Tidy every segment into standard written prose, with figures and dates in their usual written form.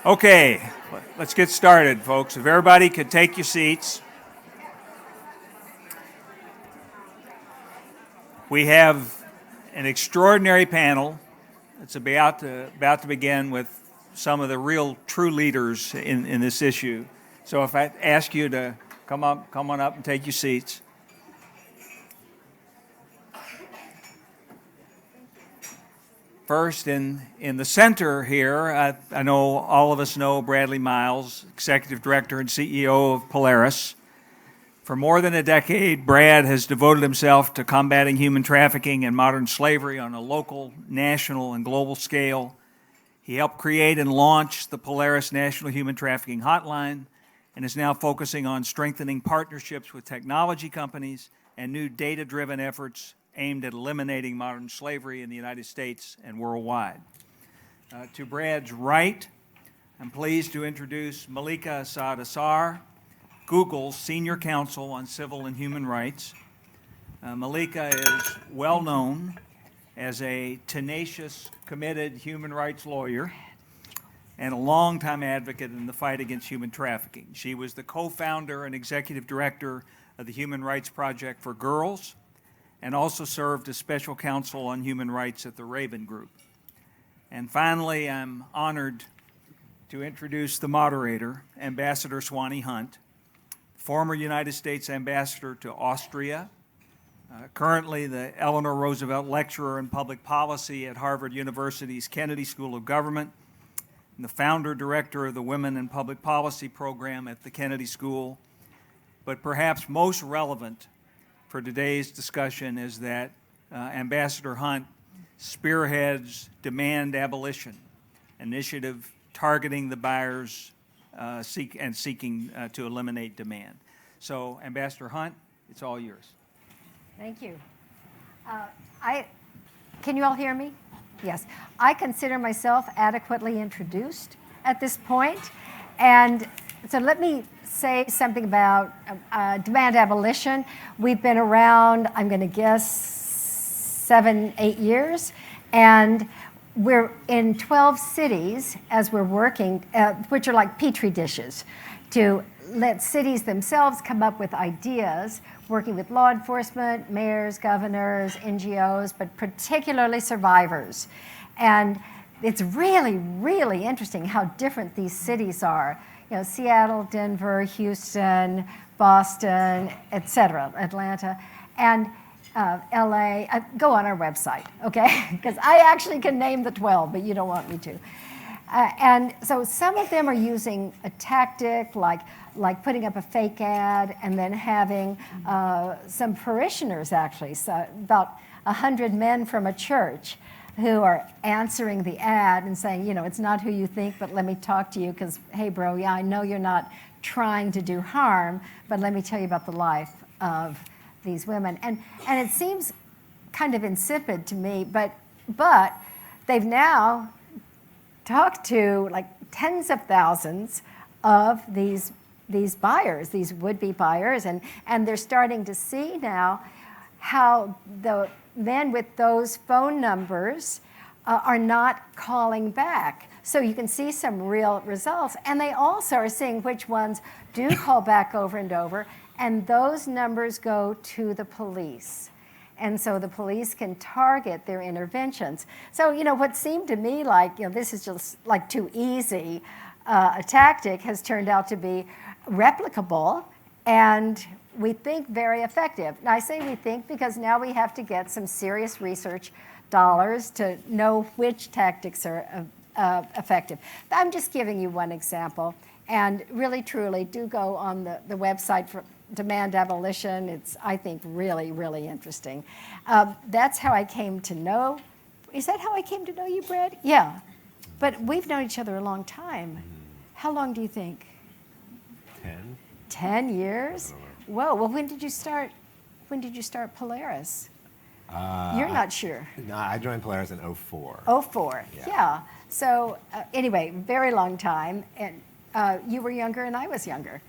Okay, let's get started, folks. If everybody could take your seats. We have an extraordinary panel that's about to begin with some of the real true leaders in this issue. So if I ask you to come on up and take your seats. First, in the center here, I know all of us know Bradley Miles, Executive Director and CEO of Polaris. For more than a decade, Brad has devoted himself to combating human trafficking and modern slavery on a local, national, and global scale. He helped create and launch the Polaris National Human Trafficking Hotline and is now focusing on strengthening partnerships with technology companies and new data-driven efforts aimed at eliminating modern slavery in the United States and worldwide. To Brad's right, I'm pleased to introduce Malika Assad-Assar, Google's Senior Counsel on Civil and Human Rights. Malika is well known as a tenacious, committed human rights lawyer and a longtime advocate in the fight against human trafficking. She was the co-founder and executive director of the Human Rights Project for Girls, and also served as special counsel on human rights at the Raven Group. And finally, I'm honored to introduce the moderator, Ambassador Swanee Hunt, former United States Ambassador to Austria, currently the Eleanor Roosevelt Lecturer in Public Policy at Harvard University's Kennedy School of Government, and the founder director of the Women in Public Policy program at the Kennedy School. But perhaps most relevant for today's discussion is that Ambassador Hunt spearheads Demand Abolition, initiative targeting the buyers seeking to eliminate demand. So, Ambassador Hunt, it's all yours. Thank you. Can you all hear me? Yes. I consider myself adequately introduced at this point, and so let me say something about demand abolition. We've been around, I'm going to guess, 7-8 years, and we're in 12 cities as we're working, which are like petri dishes, to let cities themselves come up with ideas, working with law enforcement, mayors, governors, NGOs, but particularly survivors. And it's really, really interesting how different these cities are. You know, Seattle, Denver, Houston, Boston, etc., Atlanta, and LA. Go on our website, okay? Because I actually can name the 12, but you don't want me to. And so some of them are using a tactic like putting up a fake ad and then having some parishioners, actually, so about 100 men from a church who are answering the ad and saying, you know, it's not who you think, but let me talk to you because, hey, bro, yeah, I know you're not trying to do harm, but let me tell you about the life of these women. And it seems kind of insipid to me, but they've now talked to like tens of thousands of these buyers, these would-be buyers, and they're starting to see now how the men with those phone numbers are not calling back. So you can see some real results. And they also are seeing which ones do call back over and over, and those numbers go to the police. And so the police can target their interventions. So, you know, what seemed to me like, you know, this is just like too easy a tactic has turned out to be replicable and we think very effective. Now, I say we think because now we have to get some serious research dollars to know which tactics are effective. I'm just giving you one example. And really, truly, do go on the website for Demand Abolition. It's, I think, really, really interesting. That's how I came to know. Is that how I came to know you, Brad? Yeah. But we've known each other a long time. How long do you think? 10. 10 years? Whoa. Well, when did you start Polaris? You're not sure. No, I joined Polaris in 04. 04, yeah. So anyway, very long time. And you were younger and I was younger.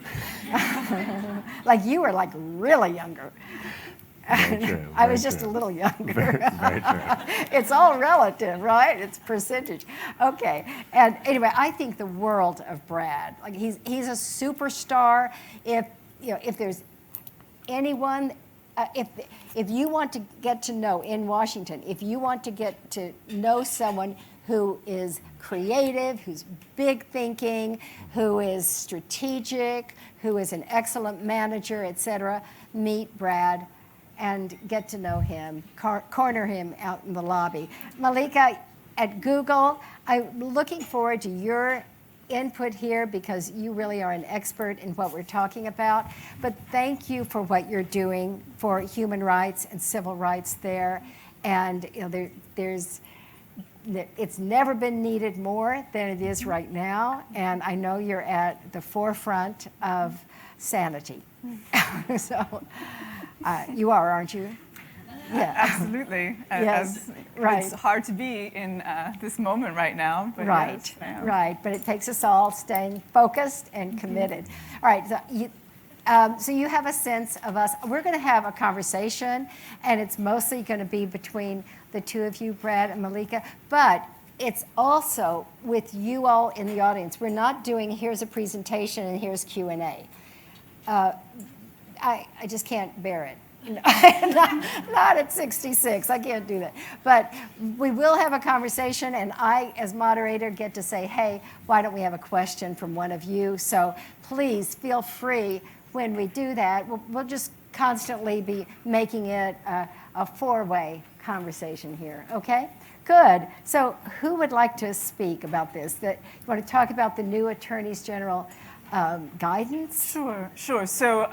Like you were like really younger. Very true. I was very just a true. little younger. Very true. It's all relative, right? It's percentage. Okay. And anyway, I think the world of Brad. Like he's a superstar. If there's anyone, if you want to get to know in Washington, if you want to get to know someone who is creative, who's big thinking, who is strategic, who is an excellent manager, et cetera, meet Brad and get to know him, corner him out in the lobby. Malika, at Google, I'm looking forward to your input here because you really are an expert in what we're talking about. But thank you for what you're doing for human rights and civil rights there. And it's never been needed more than it is right now. And I know you're at the forefront of sanity. So you are, aren't you? Yeah. Absolutely. Yes, right. It's hard to be in this moment right now. But Right, yes, I am. right. But it takes us all staying focused and committed. All right, so you have a sense of us. We're going to have a conversation, and it's mostly going to be between the two of you, Brad and Malika, but it's also with you all in the audience. We're not doing here's a presentation and here's Q&A. I just can't bear it. Not at 66, I can't do that. But we will have a conversation, and I, as moderator, get to say, hey, why don't we have a question from one of you? So please feel free when we do that. We'll just constantly be making it a four-way conversation here, okay? Good. So who would like to speak about this? You want to talk about the new Attorneys General guidance? Sure. So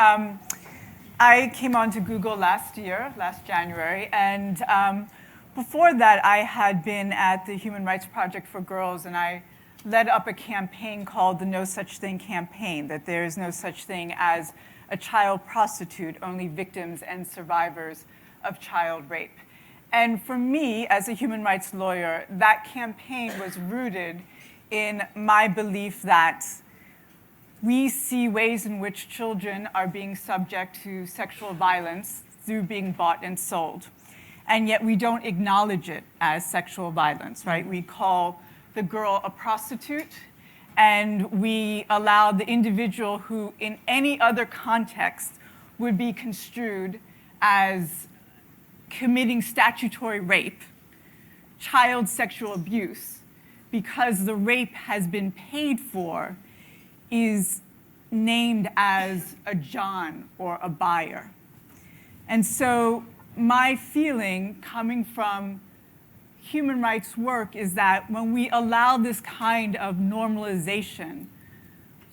I came onto Google last January, and before that I had been at the Human Rights Project for Girls, and I led up a campaign called the No Such Thing campaign, that there is no such thing as a child prostitute, only victims and survivors of child rape. And for me, as a human rights lawyer, that campaign was rooted in my belief that we see ways in which children are being subject to sexual violence through being bought and sold. And yet we don't acknowledge it as sexual violence, right? We call the girl a prostitute, and we allow the individual who in any other context would be construed as committing statutory rape, child sexual abuse, because the rape has been paid for, is named as a John or a buyer. And so my feeling coming from human rights work is that when we allow this kind of normalization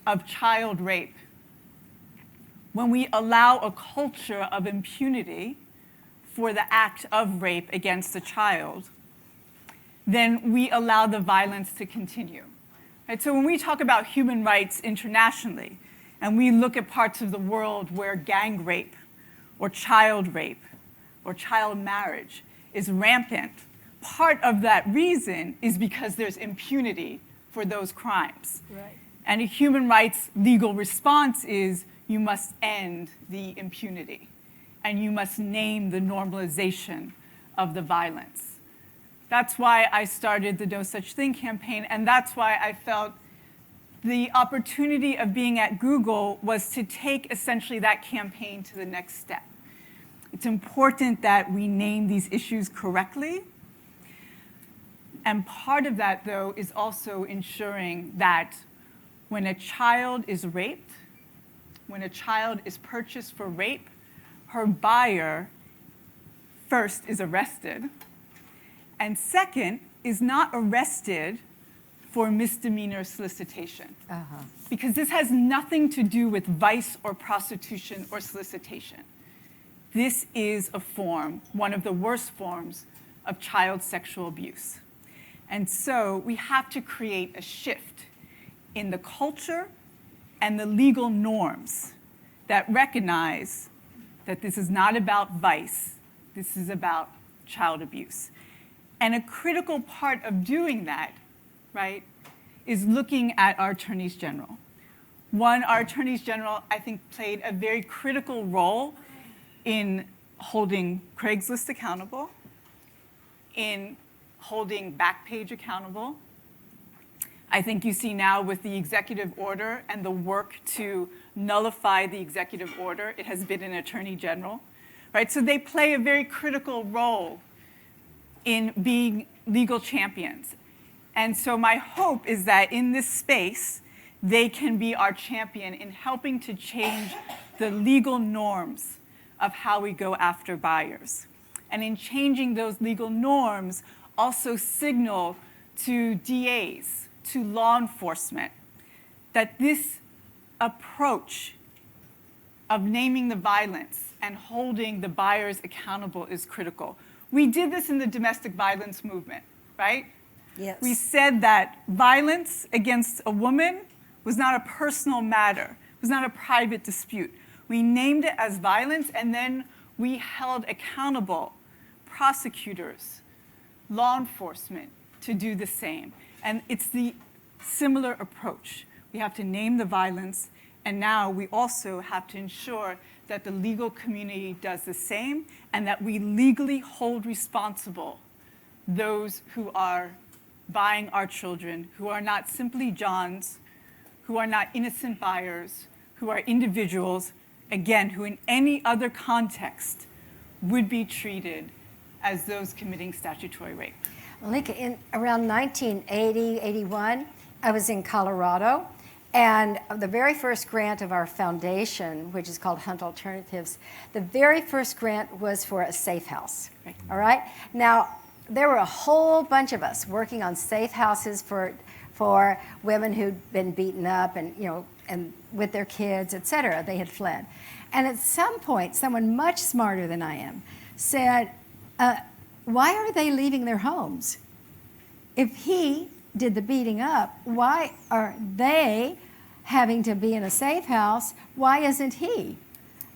of child rape, when we allow a culture of impunity for the act of rape against a child, then we allow the violence to continue. Right? So when we talk about human rights internationally, and we look at parts of the world where gang rape or child marriage is rampant, part of that reason is because there's impunity for those crimes. Right. And a human rights legal response is you must end the impunity, and you must name the normalization of the violence. That's why I started the No Such Thing campaign, and that's why I felt the opportunity of being at Google was to take essentially that campaign to the next step. It's important that we name these issues correctly, and part of that, though, is also ensuring that when a child is raped, when a child is purchased for rape, her buyer first is arrested, and second, is not arrested for misdemeanor solicitation. Because this has nothing to do with vice or prostitution or solicitation. This is a form, one of the worst forms of child sexual abuse. And so we have to create a shift in the culture and the legal norms that recognize that this is not about vice, this is about child abuse. And a critical part of doing that, right, is looking at our attorneys general. Our attorneys general, I think, played a very critical role in holding Craigslist accountable, in holding Backpage accountable. I think you see now with the executive order and the work to nullify the executive order, it has been an attorney general, right? So they play a very critical role in being legal champions. And so my hope is that in this space, they can be our champion in helping to change the legal norms of how we go after buyers. And in changing those legal norms, also signal to DAs, to law enforcement, that this approach of naming the violence and holding the buyers accountable is critical. We did this in the domestic violence movement, right? Yes. We said that violence against a woman was not a personal matter, was not a private dispute. We named it as violence, and then we held accountable prosecutors, law enforcement to do the same. And it's the similar approach. We have to name the violence, and now we also have to ensure that the legal community does the same, and that we legally hold responsible those who are buying our children, who are not simply Johns, who are not innocent buyers, who are individuals, again, who in any other context would be treated as those committing statutory rape. Malika, in around 1980, 81, I was in Colorado, and the very first grant of our foundation, which is called Hunt Alternatives, the very first grant was for a safe house, Right. all right? Now, there were a whole bunch of us working on safe houses for women who'd been beaten up and, and with their kids, et cetera. They had fled. And at some point, someone much smarter than I am said, why are they leaving their homes? If he did the beating up, why are they having to be in a safe house? Why isn't he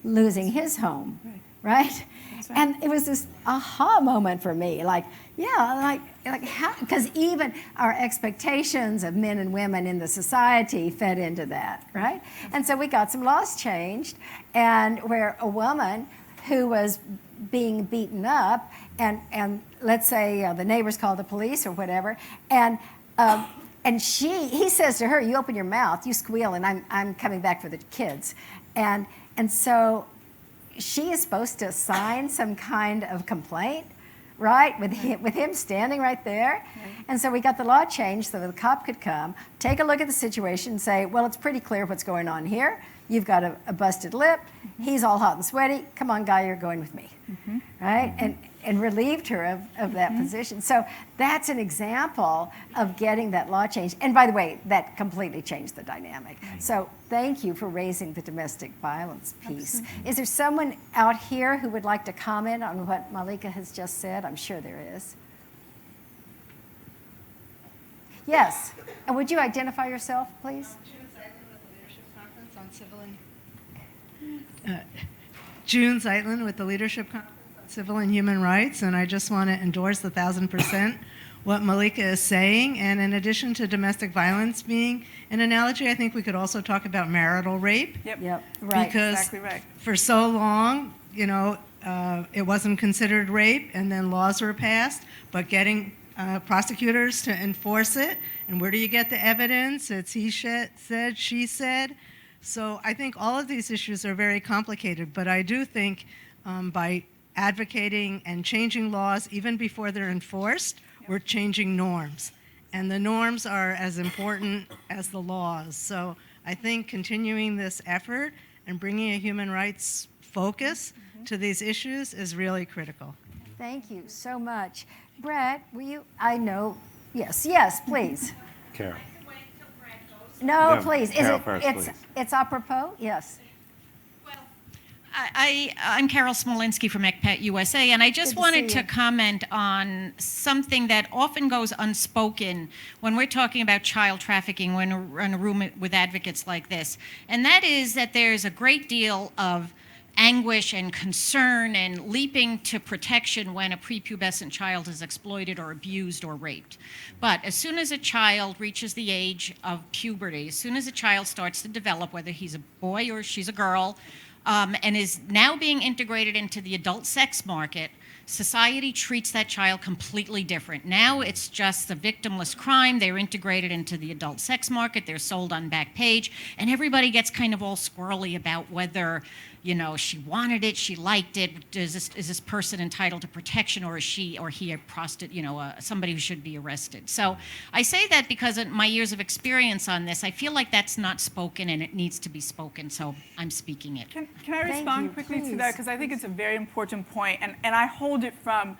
losing his home, right? And it was this aha moment for me, like how, because even our expectations of men and women in the society fed into that, right? And so we got some laws changed, and where a woman who was being beaten up, and let's say the neighbors called the police or whatever, and he says to her, "You open your mouth, you squeal, and I'm coming back for the kids," and so she is supposed to sign some kind of complaint, right, with him standing right there. Right. And so we got the law changed so that the cop could come, take a look at the situation, and say, well, it's pretty clear what's going on here. You've got a busted lip. Mm-hmm. He's all hot and sweaty. Come on, guy, you're going with me, mm-hmm. right? Mm-hmm. And relieved her of that mm-hmm. position. So that's an example of getting that law changed. And by the way, that completely changed the dynamic. Right. So thank you for raising the domestic violence piece. Absolutely. Is there someone out here who would like to comment on what Malika has just said? I'm sure there is. Yes. And would you identify yourself, please? June Zeitlin with the Leadership Conference on Civil and Human Rights, and I just want to endorse 1,000% what Malika is saying. And in addition to domestic violence being an analogy, I think we could also talk about marital rape. Yep. Right. Because exactly right. For so long, it wasn't considered rape, and then laws were passed, but getting prosecutors to enforce it, and where do you get the evidence? It's he said, she said. So I think all of these issues are very complicated, but I do think by advocating and changing laws even before they're enforced, we're changing norms. And the norms are as important as the laws. So I think continuing this effort and bringing a human rights focus to these issues is really critical. Thank you so much. Brad, will you, I know, yes, please. Carol. No, No, please. Carol first, please. It's apropos? Yes. Well, I'm Carol Smolenski from ECPAT USA, and I just wanted to comment on something that often goes unspoken when we're talking about child trafficking when we're in a room with advocates like this, and that is that there's a great deal of anguish and concern and leaping to protection when a prepubescent child is exploited or abused or raped. But as soon as a child reaches the age of puberty, as soon as a child starts to develop, whether he's a boy or she's a girl, and is now being integrated into the adult sex market, society treats that child completely different. Now it's just a victimless crime. They're integrated into the adult sex market. They're sold on Backpage, and everybody gets kind of all squirrely about whether, she wanted it, she liked it. Is this person entitled to protection, or is she or he a prostitute? Somebody who should be arrested. So I say that because of my years of experience on this, I feel like that's not spoken, and it needs to be spoken. So I'm speaking it. Can I Thank respond you, quickly please. to that? Because I think it's a very important point, and I hold it from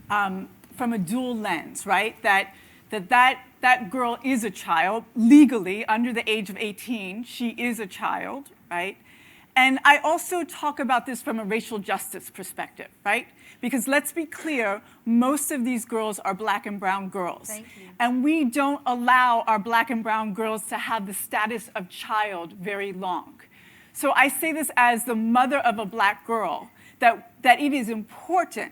a dual lens, right? That girl is a child legally under the age of 18. She is a child, right? And I also talk about this from a racial justice perspective, right? Because let's be clear, most of these girls are black and brown girls. Thank you. And we don't allow our black and brown girls to have the status of child very long. So I say this as the mother of a black girl, that it is important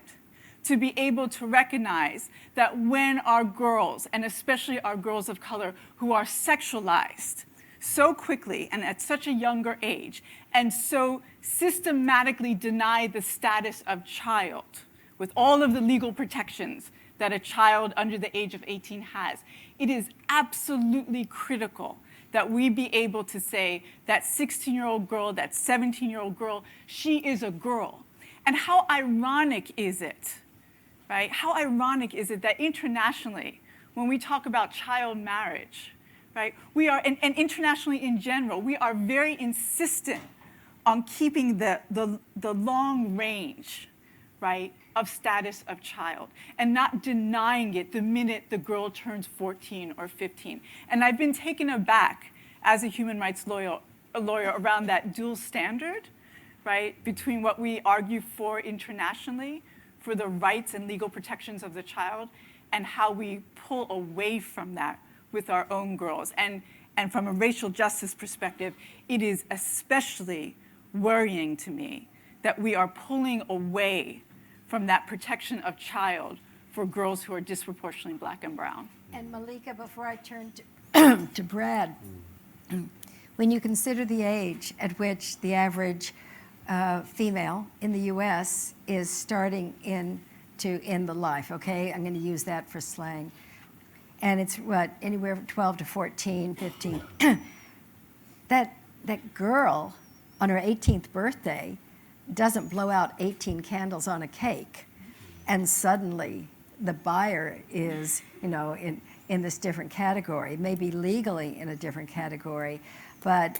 to be able to recognize that when our girls, and especially our girls of color, who are sexualized so quickly and at such a younger age, and so systematically deny the status of child with all of the legal protections that a child under the age of 18 has, it is absolutely critical that we be able to say that 16-year-old girl, that 17-year-old girl, she is a girl. And how ironic is it, right? How ironic is it that internationally, when we talk about child marriage, right, we are, and internationally in general, we are very insistent on keeping the long range, right, of status of child and not denying it the minute the girl turns 14 or 15. And I've been taken aback as a human rights lawyer around that dual standard, right, between what we argue for internationally for the rights and legal protections of the child and how we pull away from that with our own girls. And from a racial justice perspective, it is especially worrying to me that we are pulling away from that protection of child for girls who are disproportionately black and brown. And Malika, before I turn to Brad, when you consider the age at which the average female in the U.S. is starting to end the life, okay? I'm going to use that for slang. And it's anywhere from 12 to 14, 15. That girl on her 18th birthday doesn't blow out 18 candles on a cake, and suddenly the buyer is, in this different category, maybe legally in a different category, but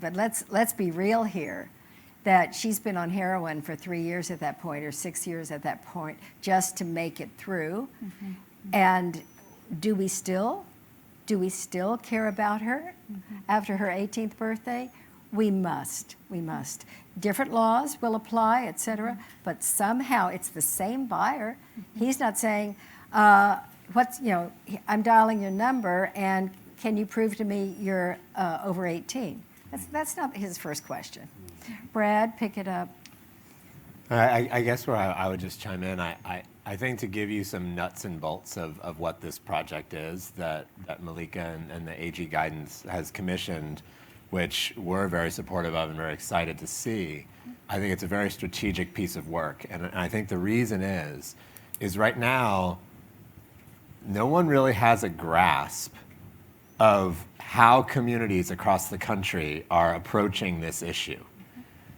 let's be real here, that she's been on heroin for 3 years at that point, or 6 years at that point, just to make it through. Mm-hmm. And do we still care about her after her 18th birthday? We must. Different laws will apply, et cetera, but somehow it's the same buyer. He's not saying, I'm dialing your number and can you prove to me you're over 18? That's not his first question. Brad, pick it up. I guess where I would just chime in, I think to give you some nuts and bolts of what this project is that Malika and the AG guidance has commissioned, which we're very supportive of and very excited to see. I think it's a very strategic piece of work. And I think the reason is right now, no one really has a grasp of how communities across the country are approaching this issue.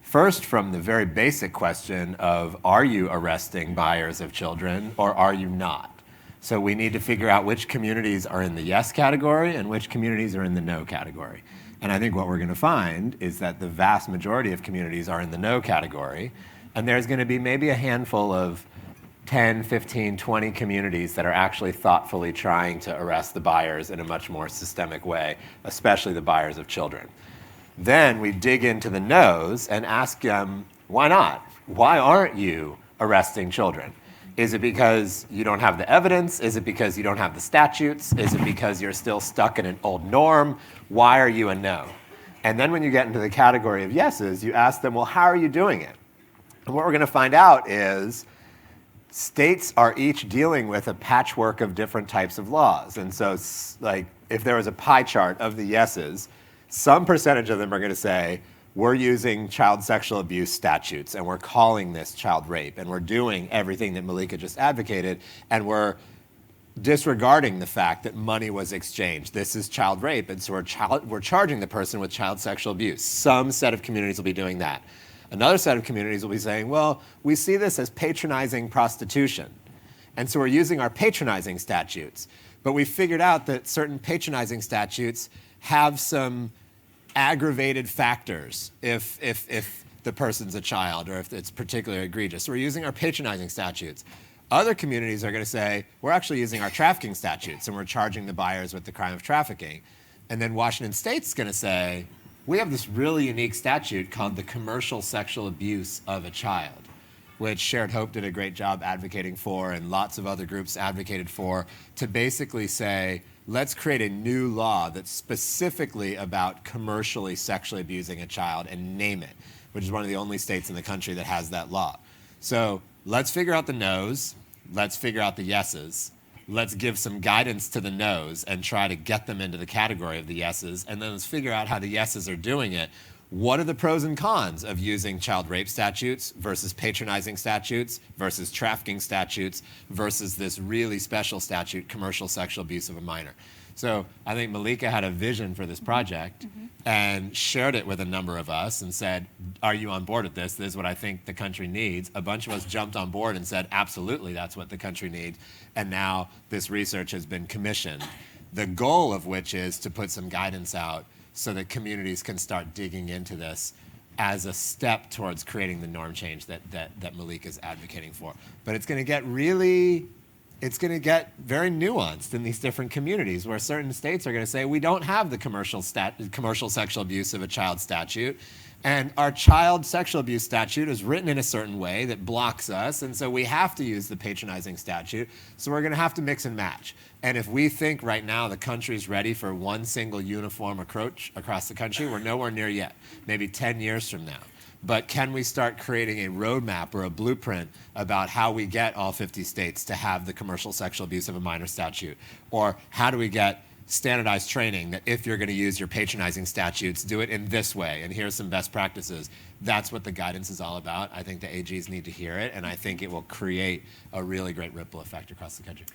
First, from the very basic question of, are you arresting buyers of children or are you not? So we need to figure out which communities are in the yes category and which communities are in the no category. And I think what we're going to find is that the vast majority of communities are in the no category, and there's going to be maybe a handful of 10, 15, 20 communities that are actually thoughtfully trying to arrest the buyers in a much more systemic way, especially the buyers of children. Then we dig into the no's and ask them, why not? Why aren't you arresting children? Is it because you don't have the evidence? Is it because you don't have the statutes? Is it because you're still stuck in an old norm? Why are you a no? And then when you get into the category of yeses, you ask them, well, how are you doing it? And what we're going to find out is states are each dealing with a patchwork of different types of laws. And so, like, if there was a pie chart of the yeses, some percentage of them are going to say, we're using child sexual abuse statutes and we're calling this child rape and we're doing everything that Malika just advocated and we're disregarding the fact that money was exchanged. This is child rape, and so we're charging the person with child sexual abuse. Some set of communities will be doing that. Another set of communities will be saying, well, we see this as patronizing prostitution, and so we're using our patronizing statutes. But we figured out that certain patronizing statutes have some aggravated factors if the person's a child or if it's particularly egregious. So we're using our patronizing statutes. Other communities are going to say, we're actually using our trafficking statutes and we're charging the buyers with the crime of trafficking. And then Washington State's going to say, we have this really unique statute called the commercial sexual abuse of a child, which Shared Hope did a great job advocating for and lots of other groups advocated for, to basically say, let's create a new law that's specifically about commercially sexually abusing a child and name it, which is one of the only states in the country that has that law. So let's figure out the no's, let's figure out the yeses, let's give some guidance to the no's and try to get them into the category of the yeses, and then let's figure out how the yeses are doing it. What are the pros and cons of using child rape statutes versus patronizing statutes versus trafficking statutes versus this really special statute, commercial sexual abuse of a minor? So I think Malika had a vision for this project and shared it with a number of us and said, are you on board with this? This is what I think the country needs. A bunch of us jumped on board and said, absolutely, that's what the country needs. And now this research has been commissioned, the goal of which is to put some guidance out so that communities can start digging into this as a step towards creating the norm change that Malika is advocating for. But it's going to get very nuanced in these different communities where certain states are going to say, we don't have the commercial sexual abuse of a child statute, and our child sexual abuse statute is written in a certain way that blocks us, and so we have to use the patronizing statute, so we're going to have to mix and match. And if we think right now the country's ready for one single uniform approach across the country, we're nowhere near yet, maybe 10 years from now. But can we start creating a roadmap or a blueprint about how we get all 50 states to have the commercial sexual abuse of a minor statute? Or how do we get standardized training that if you're going to use your patronizing statutes, do it in this way, and here's some best practices? That's what the guidance is all about. I think the AGs need to hear it, and I think it will create a really great ripple effect across the country.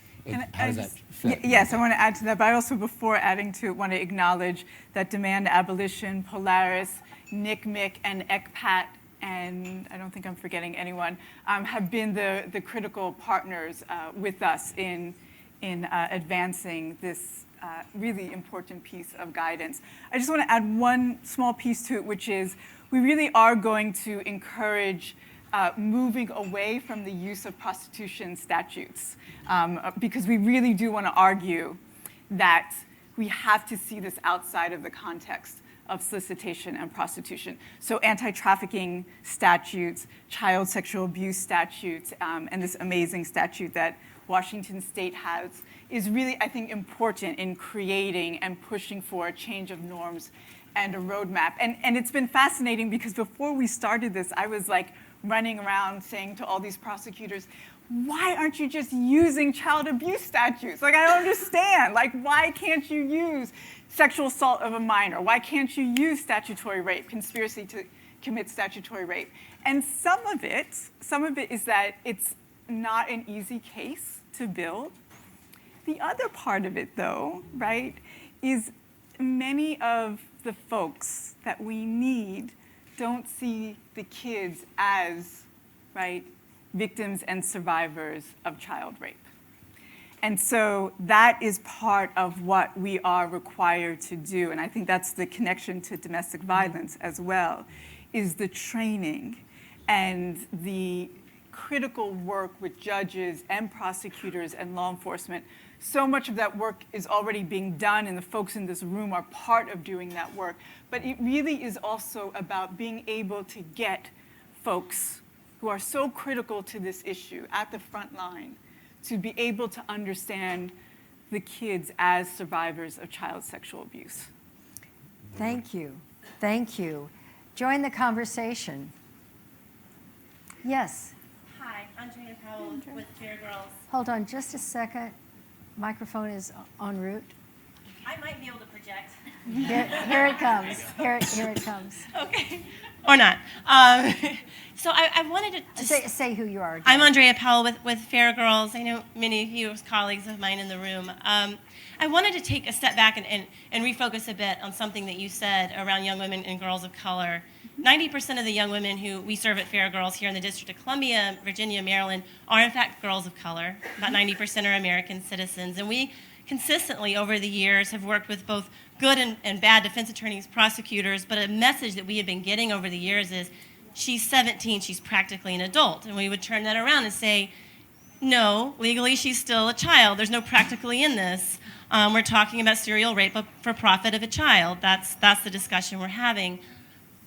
How does that fit? Yes, I want to add to that, but I also, before adding to it, want to acknowledge that Demand Abolition, Polaris, NCMEC, and ECPAT, and I don't think I'm forgetting anyone, have been the critical partners with us in advancing this really important piece of guidance. I just want to add one small piece to it, which is we really are going to encourage moving away from the use of prostitution statutes, because we really do want to argue that we have to see this outside of the context of solicitation and prostitution. So anti-trafficking statutes, child sexual abuse statutes, and this amazing statute that Washington State has is really, I think, important in creating and pushing for a change of norms and a roadmap. And it's been fascinating because before we started this, I was like running around saying to all these prosecutors, why aren't you just using child abuse statutes? Like, I don't understand. Like, why can't you use sexual assault of a minor? Why can't you use statutory rape, conspiracy to commit statutory rape? And some of it is that it's not an easy case to build. The other part of it, though, right, is many of the folks that we need don't see the kids as, right, victims and survivors of child rape. And so that is part of what we are required to do, and I think that's the connection to domestic violence as well, is the training and the critical work with judges and prosecutors and law enforcement. So much of that work is already being done, and the folks in this room are part of doing that work. But it really is also about being able to get folks who are so critical to this issue at the front line to be able to understand the kids as survivors of child sexual abuse. Thank you. Thank you. Join the conversation. Yes. Hi, Andrea Powell with Fair Girls. Hold on just a second. Microphone is en route. I might be able to project. Here it comes. Here it comes. Okay, or not. So I wanted to Say who you are. Jen. I'm Andrea Powell with Fair Girls. I know many of you as colleagues of mine in the room. I wanted to take a step back and refocus a bit on something that you said around young women and girls of color. 90% of the young women who we serve at Fair Girls here in the District of Columbia, Virginia, Maryland, are in fact girls of color. About 90% are American citizens. And we consistently over the years have worked with both good and bad defense attorneys, prosecutors, but a message that we have been getting over the years is, she's 17, she's practically an adult. And we would turn that around and say, no, legally she's still a child. There's no practically in this. We're talking about serial rape for profit of a child. That's the discussion we're having.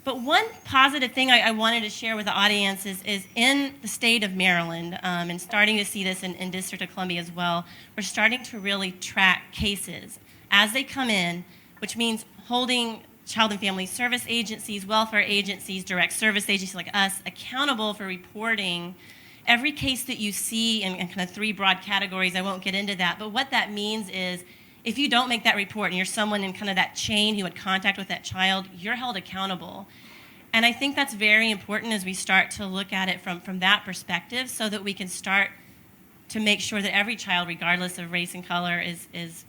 But one positive thing I wanted to share with the audience is in the state of Maryland, and starting to see this in District of Columbia as well, we're starting to really track cases as they come in, which means holding child and family service agencies, welfare agencies, direct service agencies like us accountable for reporting every case that you see in kind of three broad categories. I won't get into that, but what that means is if you don't make that report and you're someone in kind of that chain who had contact with that child, you're held accountable. And I think that's very important as we start to look at it from that perspective so that we can start to make sure that every child, regardless of race and color, is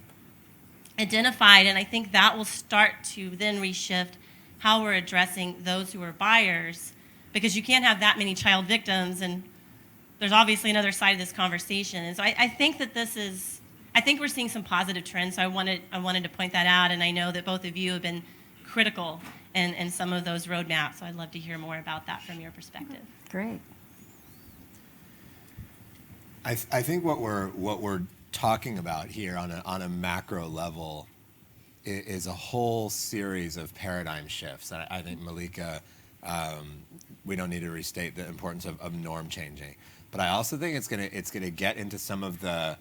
identified. And I think that will start to then reshift how we're addressing those who are buyers, because you can't have that many child victims, and there's obviously another side of this conversation. And so I think that I think we're seeing some positive trends, so I wanted to point that out, and I know that both of you have been critical in some of those roadmaps, so I'd love to hear more about that from your perspective. Great. I think what we're talking about here on a macro level is a whole series of paradigm shifts. And I think Malika, we don't need to restate the importance of norm changing, but I also think it's gonna get into some of the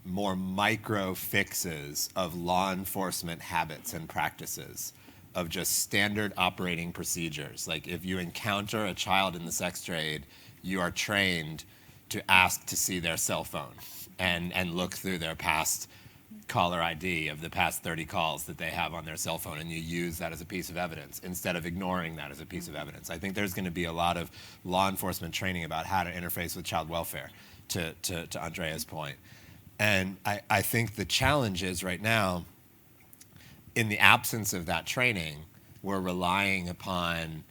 more micro fixes of law enforcement habits and practices, of just standard operating procedures. Like if you encounter a child in the sex trade, you are trained to ask to see their cell phone and look through their past caller ID of the past 30 calls that they have on their cell phone, and you use that as a piece of evidence instead of ignoring that as a piece of evidence. I think there's going to be a lot of law enforcement training about how to interface with child welfare, to Andrea's point. And I think the challenge is right now, in the absence of that training, we're relying upon,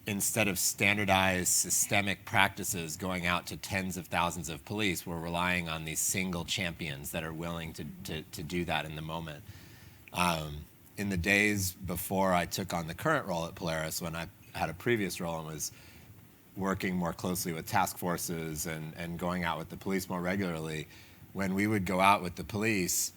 instead of standardized systemic practices going out to tens of thousands of police, we're relying on these single champions that are willing to do that in the moment. In the days before I took on the current role at Polaris, when I had a previous role and was working more closely with task forces and going out with the police more regularly, when we would go out with the police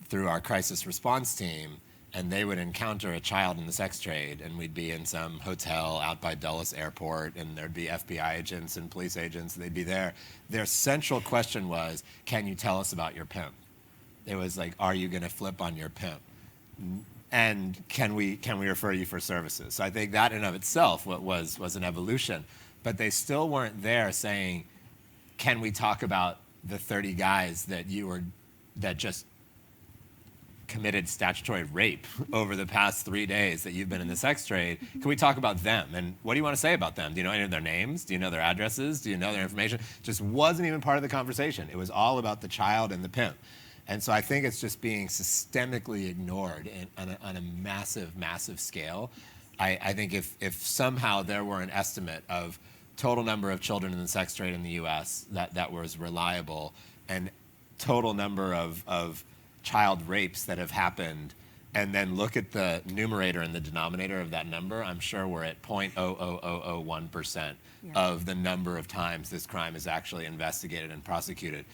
through our crisis response team, and they would encounter a child in the sex trade, and we'd be in some hotel out by Dulles Airport, and there'd be FBI agents and police agents, they'd be there. Their central question was, can you tell us about your pimp? It was like, are you gonna flip on your pimp? And can we refer you for services? So I think that in and of itself was an evolution, but they still weren't there saying, can we talk about the 30 guys that just committed statutory rape over the past 3 days that you've been in the sex trade? Can we talk about them? And what do you want to say about them? Do you know any of their names? Do you know their addresses? Do you know their information? Just wasn't even part of the conversation. It was all about the child and the pimp. And so I think it's just being systemically ignored on a massive, massive scale. I think if somehow there were an estimate of total number of children in the sex trade in the US that was reliable, and total number of child rapes that have happened, and then look at the numerator and the denominator of that number, I'm sure we're at 0.00001% of the number of times this crime is actually investigated and prosecuted.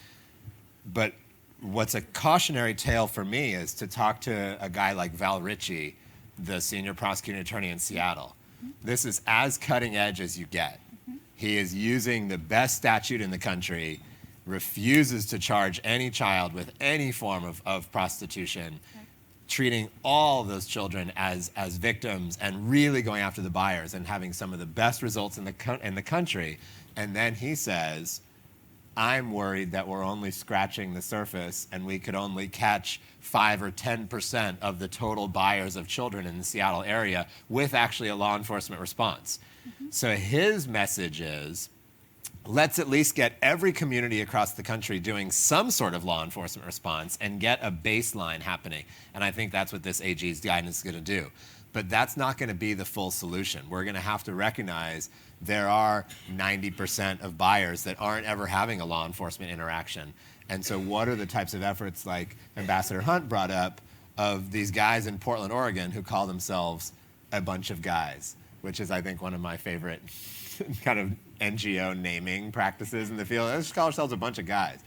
But what's a cautionary tale for me is to talk to a guy like Val Ritchie, the senior prosecuting attorney in Seattle. This is as cutting edge as you get. He is using the best statute in the country, refuses to charge any child with any form of prostitution, treating all those children as victims, and really going after the buyers and having some of the best results in the country. And then he says, I'm worried that we're only scratching the surface and we could only catch 5 or 10% of the total buyers of children in the Seattle area with actually a law enforcement response. So his message is, let's at least get every community across the country doing some sort of law enforcement response and get a baseline happening. And I think that's what this AG's guidance is going to do. But that's not going to be the full solution. We're going to have to recognize there are 90% of buyers that aren't ever having a law enforcement interaction. And so what are the types of efforts like Ambassador Hunt brought up of these guys in Portland, Oregon who call themselves a bunch of guys, which is, I think, one of my favorite kind of NGO naming practices in the field. They just call ourselves a bunch of guys.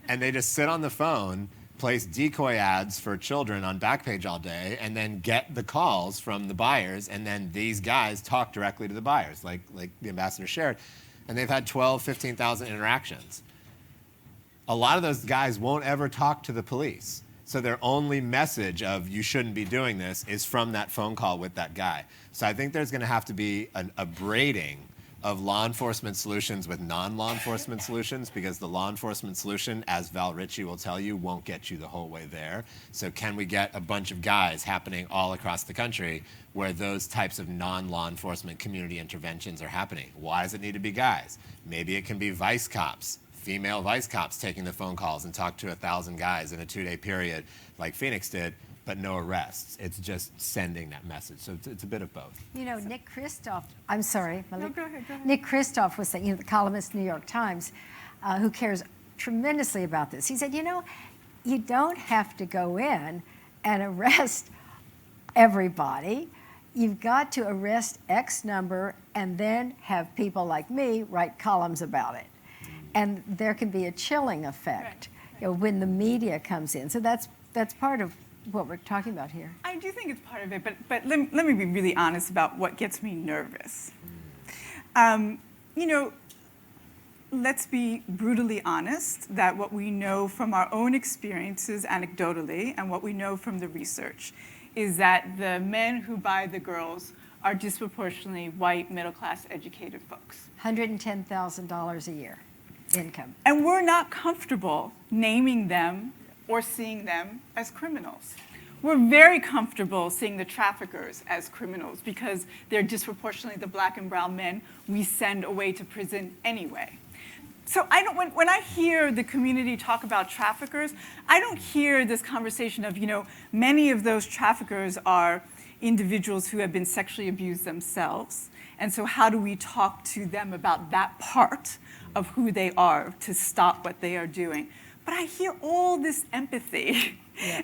And they just sit on the phone, place decoy ads for children on Backpage all day, and then get the calls from the buyers, and then these guys talk directly to the buyers, like the ambassador shared. And they've had 12, 15,000 interactions. A lot of those guys won't ever talk to the police. So their only message of you shouldn't be doing this is from that phone call with that guy. So I think there's going to have to be a braiding of law enforcement solutions with non-law enforcement solutions, because the law enforcement solution, as Val Ritchie will tell you, won't get you the whole way there. So can we get a bunch of guys happening all across the country where those types of non-law enforcement community interventions are happening? Why does it need to be guys? Maybe it can be vice cops, female vice cops taking the phone calls and talk to 1,000 guys in a 2-day period like Phoenix did, but no arrests. It's just sending that message. So it's a bit of both. You know, Nick Kristof, I'm sorry. No, go ahead. Nick Kristof was saying, the columnist in the New York Times, who cares tremendously about this. He said, you don't have to go in and arrest everybody. You've got to arrest X number and then have people like me write columns about it. And there can be a chilling effect when the media comes in. So that's part of what we're talking about here. I do think it's part of it, but let me be really honest about what gets me nervous. Let's be brutally honest that what we know from our own experiences anecdotally and what we know from the research is that the men who buy the girls are disproportionately white, middle-class, educated folks. $110,000 a year income. And we're not comfortable naming them or seeing them as criminals. We're very comfortable seeing the traffickers as criminals because they're disproportionately the black and brown men we send away to prison anyway. So when I hear the community talk about traffickers, I don't hear this conversation of, many of those traffickers are individuals who have been sexually abused themselves. And so how do we talk to them about that part of who they are to stop what they are doing? But I hear all this empathy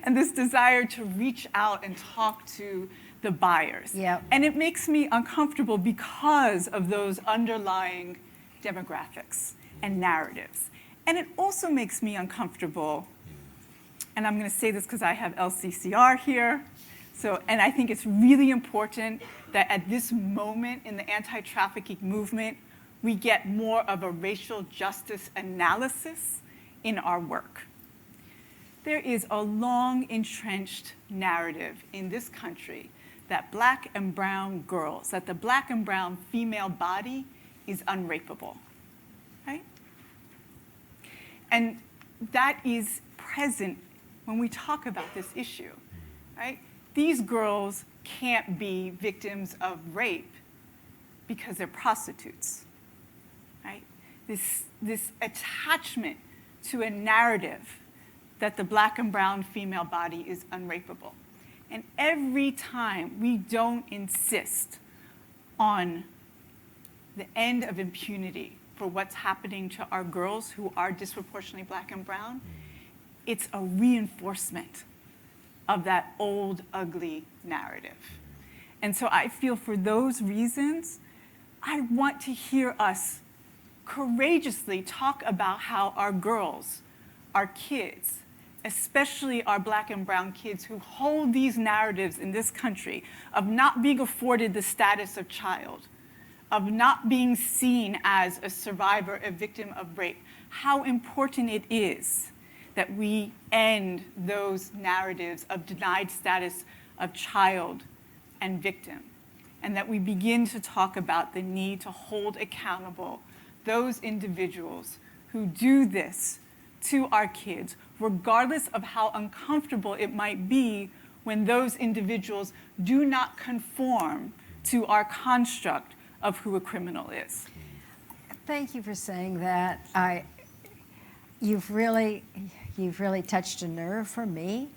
and this desire to reach out and talk to the buyers. Yeah. And it makes me uncomfortable because of those underlying demographics and narratives. And it also makes me uncomfortable, and I'm going to say this because I have LCCR here, and I think it's really important that at this moment in the anti-trafficking movement, we get more of a racial justice analysis in our work. There is a long entrenched narrative in this country that black and brown girls, that the black and brown female body is unrapeable, right? And that is present when we talk about this issue, right? These girls can't be victims of rape because they're prostitutes, right? This attachment to a narrative that the black and brown female body is unrapeable. And every time we don't insist on the end of impunity for what's happening to our girls who are disproportionately black and brown, it's a reinforcement of that old, ugly narrative. And so I feel for those reasons, I want to hear us courageously talk about how our girls, our kids, especially our black and brown kids who hold these narratives in this country of not being afforded the status of child, of not being seen as a survivor, a victim of rape, how important it is that we end those narratives of denied status of child and victim, and that we begin to talk about the need to hold accountable those individuals who do this to our kids, regardless of how uncomfortable it might be when those individuals do not conform to our construct of who a criminal is. Thank you for saying that. You've really touched a nerve for me,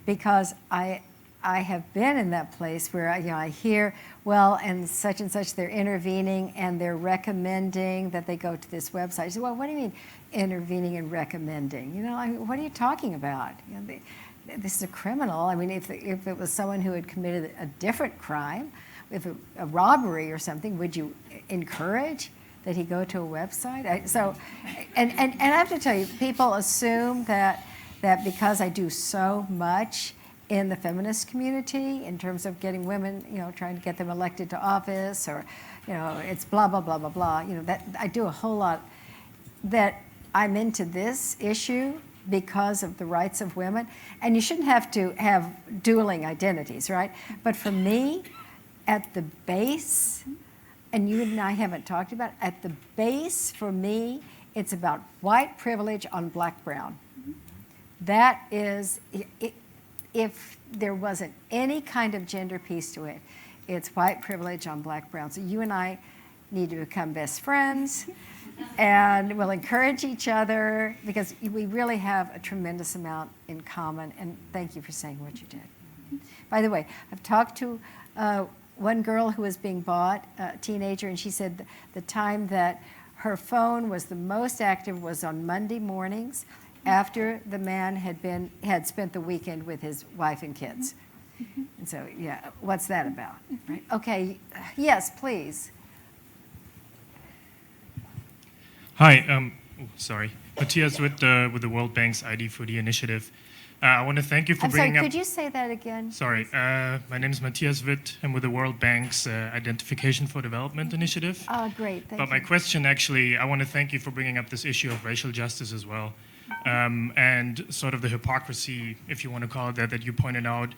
because I have been in that place where I hear, well, and such they're intervening and they're recommending that they go to this website. I say, well, what do you mean intervening and recommending? What are you talking about? This is a criminal. I mean, if it was someone who had committed a different crime, if a robbery or something, would you encourage that he go to a website? And I have to tell you, people assume that because I do so much in the feminist community in terms of getting women, trying to get them elected to office, or, it's blah, blah, blah, blah, blah, that I do a whole lot, that I'm into this issue because of the rights of women. And you shouldn't have to have dueling identities, right? But for me, at the base, and you and I haven't talked about it, at the base, for me, it's about white privilege on black-brown. That is, if there wasn't any kind of gender piece to it, it's white privilege on black-brown. So you and I need to become best friends, and we'll encourage each other, because we really have a tremendous amount in common, and thank you for saying what you did. By the way, I've talked to one girl who was being bought, a teenager, and she said the time that her phone was the most active was on Monday mornings after the man had spent the weekend with his wife and kids. And so, yeah, what's that about? Right? Okay, yes, please. Hi, sorry. Matthias with the World Bank's ID for the Initiative. I want to thank you for bringing up... Could you say that again? Sorry. My name is Matthias Witt. I'm with the World Bank's Identification for Development Initiative. Oh, great. Thank you. But my question, actually, I want to thank you for bringing up this issue of racial justice as well. And sort of the hypocrisy, if you want to call it that you pointed out,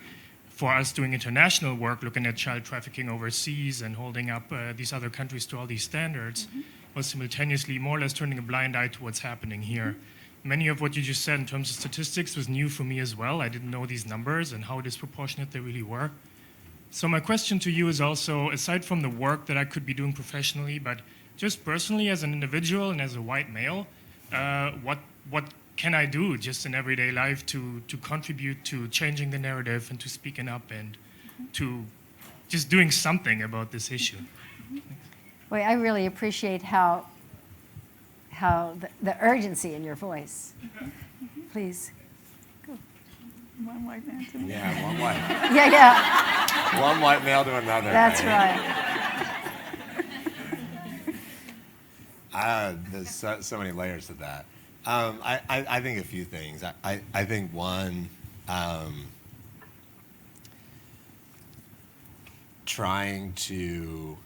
for us doing international work, looking at child trafficking overseas and holding up these other countries to all these standards, was simultaneously more or less turning a blind eye to what's happening here. Many of what you just said in terms of statistics was new for me as well. I didn't know these numbers and how disproportionate they really were. So my question to you is also, aside from the work that I could be doing professionally, but just personally as an individual and as a white male, what can I do just in everyday life to contribute to changing the narrative and to speaking up and to just doing something about this issue? Well, I really appreciate how the urgency in your voice. Please. Go. One white man to me. Yeah, one white. Yeah. One white male to another. That's right. There's so many layers to that. I think a few things. I think one, trying to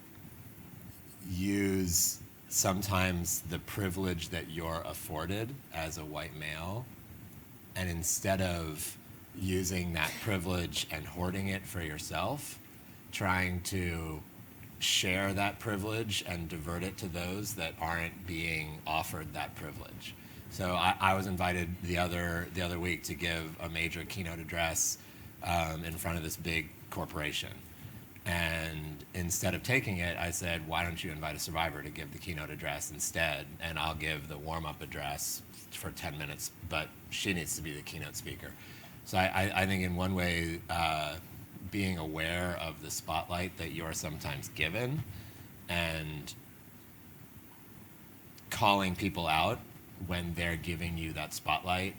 use sometimes the privilege that you're afforded as a white male, and instead of using that privilege and hoarding it for yourself, trying to share that privilege and divert it to those that aren't being offered that privilege. So I was invited the other week to give a major keynote address in front of this big corporation. And instead of taking it, I said, why don't you invite a survivor to give the keynote address instead, and I'll give the warm-up address for 10 minutes, but she needs to be the keynote speaker. So I think in one way, being aware of the spotlight that you're sometimes given and calling people out when they're giving you that spotlight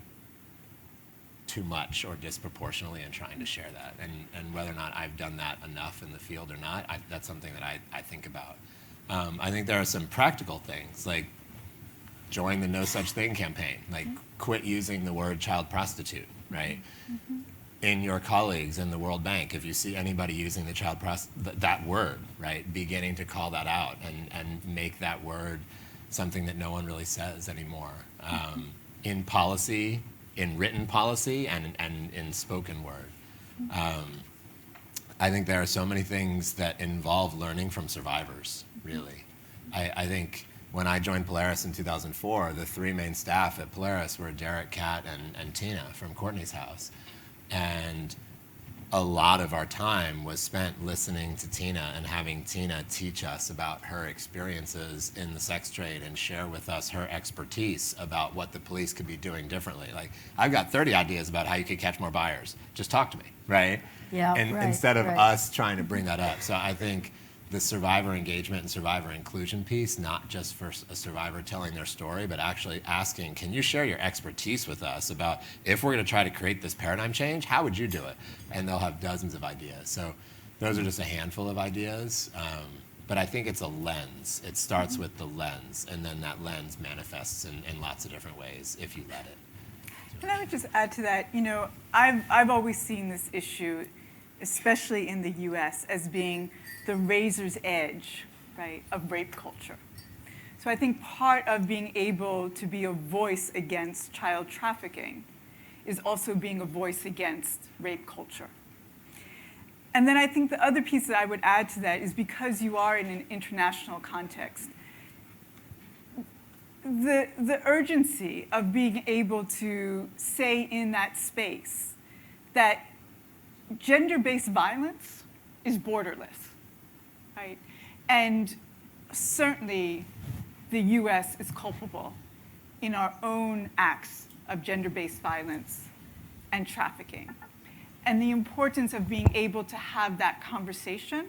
too much or disproportionately, and trying to share that. And whether or not I've done that enough in the field or not, that's something that I think about. I think there are some practical things, like join the No Such Thing campaign, like quit using the word child prostitute, right? In your colleagues in the World Bank, if you see anybody using the that word, right, beginning to call that out and make that word something that no one really says anymore. In policy, in written policy, and in spoken word. I think there are so many things that involve learning from survivors, really. I think when I joined Polaris in 2004, the three main staff at Polaris were Derek, Kat, and Tina from Courtney's house. And a lot of our time was spent listening to Tina and having Tina teach us about her experiences in the sex trade and share with us her expertise about what the police could be doing differently. Like, I've got 30 ideas about how you could catch more buyers. Just talk to me, right? Yeah, and right, instead of right. us trying to bring that up. So I think the survivor engagement and survivor inclusion piece, not just for a survivor telling their story, but actually asking, can you share your expertise with us about if we're going to try to create this paradigm change, how would you do it? And they'll have dozens of ideas. So those are just a handful of ideas. But I think it's a lens. It starts with the lens, and then that lens manifests in lots of different ways if you let it. And I would just add to that, I've always seen this issue, especially in the US, as being the razor's edge, right, of rape culture. So I think part of being able to be a voice against child trafficking is also being a voice against rape culture. And then I think the other piece that I would add to that is because you are in an international context, the urgency of being able to say in that space that gender-based violence is borderless. Right? And certainly the US is culpable in our own acts of gender-based violence and trafficking. And the importance of being able to have that conversation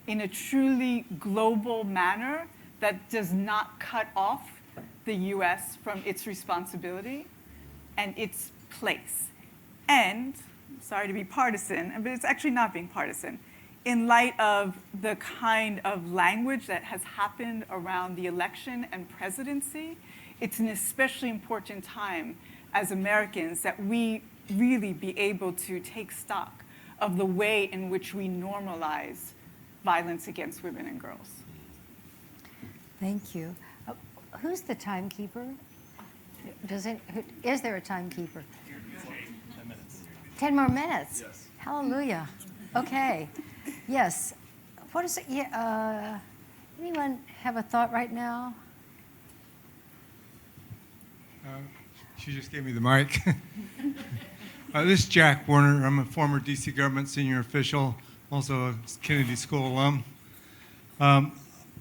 in a truly global manner that does not cut off the US from its responsibility and its place. And, sorry to be partisan, but it's actually not being partisan, in light of the kind of language that has happened around the election and presidency, it's an especially important time as Americans that we really be able to take stock of the way in which we normalize violence against women and girls. Thank you. Who's the timekeeper? Is there a timekeeper? 10 minutes. 10 more minutes? Yes. Hallelujah. Okay. Yes. What is it? Yeah, anyone have a thought right now? She just gave me the mic. This is Jack Warner. I'm a former D.C. government senior official, also a Kennedy School alum.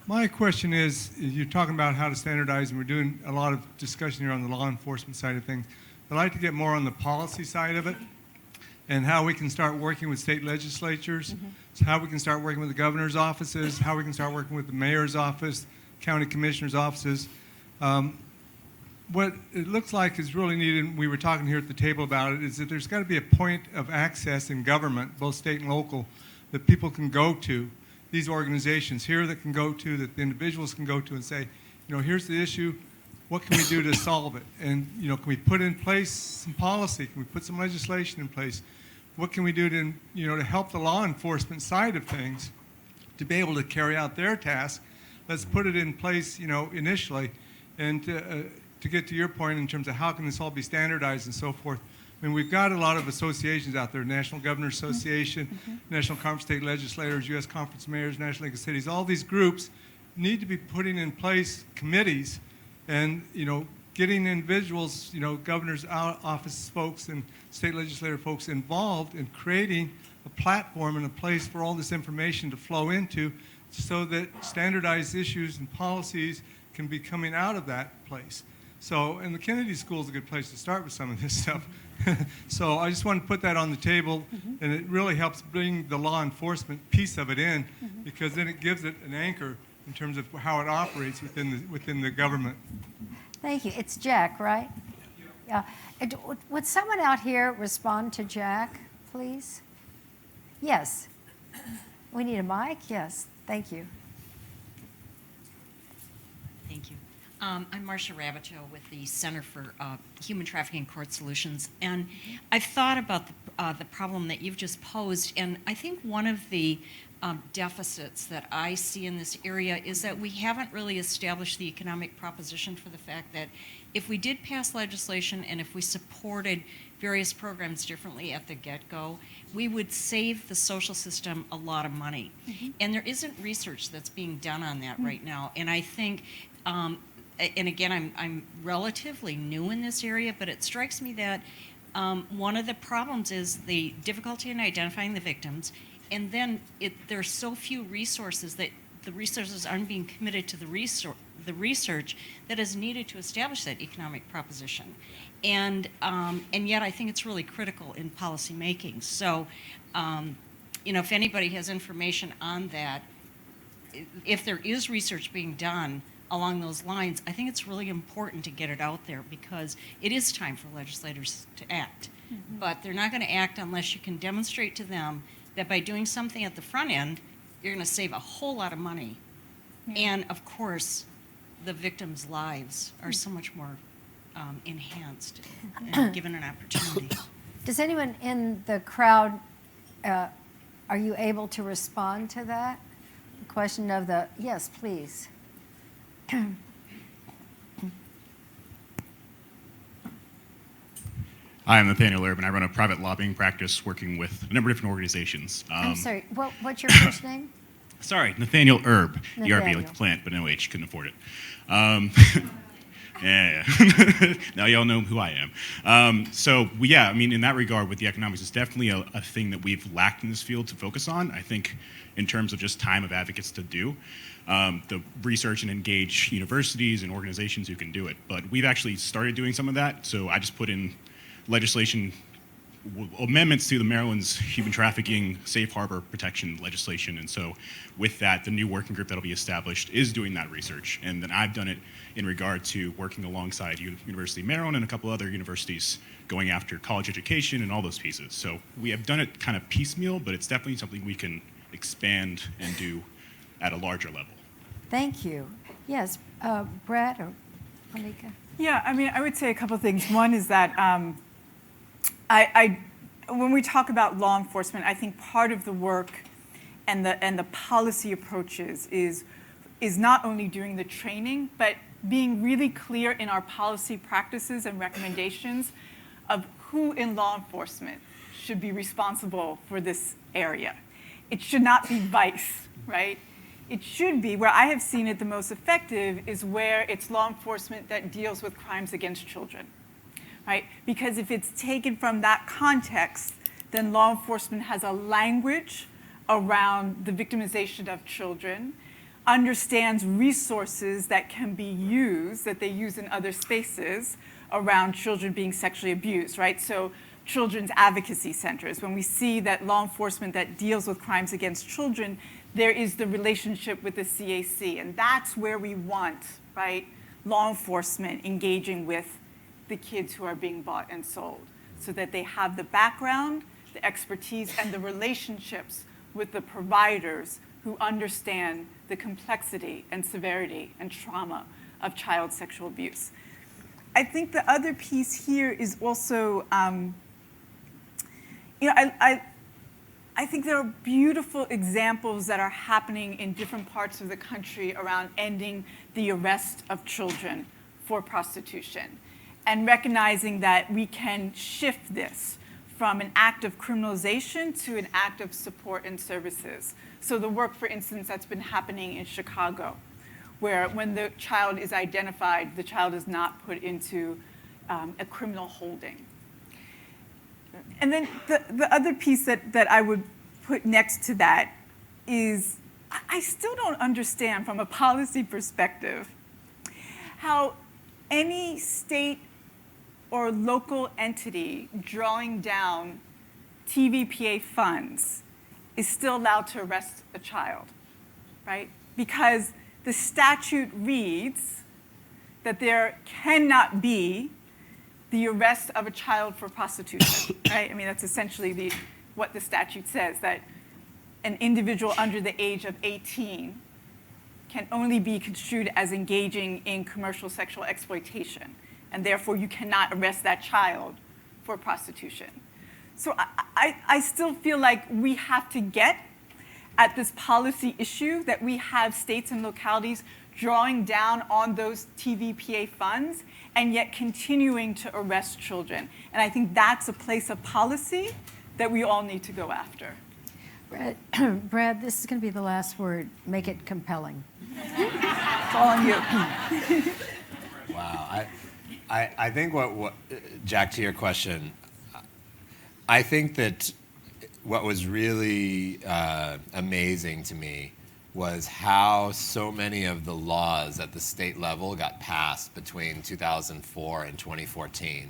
My question is, you're talking about how to standardize, and we're doing a lot of discussion here on the law enforcement side of things. I'd like to get more on the policy side of it and how we can start working with state legislatures, so how we can start working with the governor's offices, how we can start working with the mayor's office, county commissioner's offices. What it looks like is really needed, and we were talking here at the table about it, is that there's got to be a point of access in government, both state and local, that people can go to, these organizations here that can go to, that the individuals can go to and say, here's the issue, what can we do to solve it? And, can we put in place some policy? Can we put some legislation in place? What can we do to, to help the law enforcement side of things to be able to carry out their task? Let's put it in place, initially. And to get to your point in terms of how can this all be standardized and so forth, I mean, we've got a lot of associations out there, National Governors Association, National Conference of State Legislators, U.S. Conference of Mayors, National League of Cities. All these groups need to be putting in place committees and, getting individuals, governor's office folks and state legislator folks involved in creating a platform and a place for all this information to flow into so that standardized issues and policies can be coming out of that place. So, and the Kennedy School is a good place to start with some of this stuff. So I just want to put that on the table, and it really helps bring the law enforcement piece of it in, because then it gives it an anchor in terms of how it operates within the government. Thank you. It's Jack, right? Yeah. Would someone out here respond to Jack, please? Yes. We need a mic? Yes. Thank you. Thank you. I'm Marcia Rabito with the Center for Human Trafficking Court Solutions, and I've thought about the problem that you've just posed, and I think one of the deficits that I see in this area is that we haven't really established the economic proposition for the fact that if we did pass legislation and if we supported various programs differently at the get-go, we would save the social system a lot of money. And there isn't research that's being done on that right now. And I think and again, I'm relatively new in this area, but it strikes me that one of the problems is the difficulty in identifying the victims, and then there's so few resources that the resources aren't being committed to the research that is needed to establish that economic proposition. And yet I think it's really critical in policy making. So, if anybody has information on that, if there is research being done along those lines, I think it's really important to get it out there because it is time for legislators to act. Mm-hmm. But they're not going to act unless you can demonstrate to them that by doing something at the front end, you're going to save a whole lot of money. Yeah. And of course, the victims' lives are so much more enhanced and given an opportunity. Does anyone in the crowd, are you able to respond to that? The question of the, yes, please. Hi, I'm Nathaniel Urban. I run a private lobbying practice working with a number of different organizations. I'm sorry, what's your first name? Sorry, Nathaniel Herb. Nathaniel. ERB, like the plant, but no H, couldn't afford it. Yeah. Now y'all know who I am. In that regard, with the economics, it's definitely a thing that we've lacked in this field to focus on. I think in terms of just time of advocates to do, the research and engage universities and organizations who can do it. But we've actually started doing some of that. So I just put in legislation amendments to the Maryland's human trafficking safe harbor protection legislation. And so with that, the new working group that'll be established is doing that research. And then I've done it in regard to working alongside University of Maryland and a couple other universities going after college education and all those pieces. So we have done it kind of piecemeal, but it's definitely something we can expand and do at a larger level. Thank you. Yes, Brad or Malika? Yeah, I would say a couple of things. One is that when we talk about law enforcement, I think part of the work and the policy approaches is not only doing the training, but being really clear in our policy practices and recommendations of who in law enforcement should be responsible for this area. It should not be vice, right? It should be, where I have seen it the most effective, is where it's law enforcement that deals with crimes against children. Right? Because if it's taken from that context, then law enforcement has a language around the victimization of children, understands resources that can be used, that they use in other spaces around children being sexually abused, right? So children's advocacy centers, when we see that law enforcement that deals with crimes against children, there is the relationship with the CAC, and that's where we want, right, law enforcement engaging with the kids who are being bought and sold, so that they have the background, the expertise, and the relationships with the providers who understand the complexity and severity and trauma of child sexual abuse. I think the other piece here is also, I think there are beautiful examples that are happening in different parts of the country around ending the arrest of children for prostitution, and recognizing that we can shift this from an act of criminalization to an act of support and services. So the work, for instance, that's been happening in Chicago, where when the child is identified, the child is not put into a criminal holding. And then the other piece that I would put next to that is, I still don't understand from a policy perspective how any state or local entity drawing down TVPA funds is still allowed to arrest a child, right? Because the statute reads that there cannot be the arrest of a child for prostitution, right? That's essentially what the statute says, that an individual under the age of 18 can only be construed as engaging in commercial sexual exploitation, and therefore you cannot arrest that child for prostitution. So I still feel like we have to get at this policy issue, that we have states and localities drawing down on those TVPA funds and yet continuing to arrest children. And I think that's a place of policy that we all need to go after. Brad, this is going to be the last word. Make it compelling. It's all on you. Wow. I think what Jack, to your question, I think that what was really amazing to me was how so many of the laws at the state level got passed between 2004 and 2014,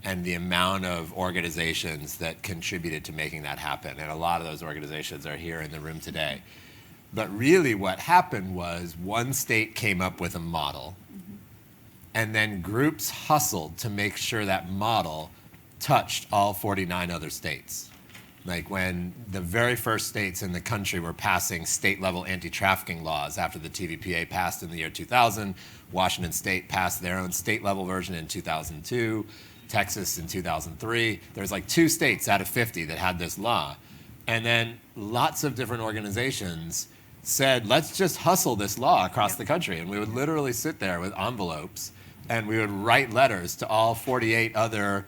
and the amount of organizations that contributed to making that happen. And a lot of those organizations are here in the room today. But really what happened was one state came up with a model, and then groups hustled to make sure that model touched all 49 other states. Like when the very first states in the country were passing state-level anti-trafficking laws after the TVPA passed in the year 2000, Washington State passed their own state-level version in 2002, Texas in 2003. There's like 2 states out of 50 that had this law. And then lots of different organizations said, let's just hustle this law across the country. And we would literally sit there with envelopes and we would write letters to all 48 other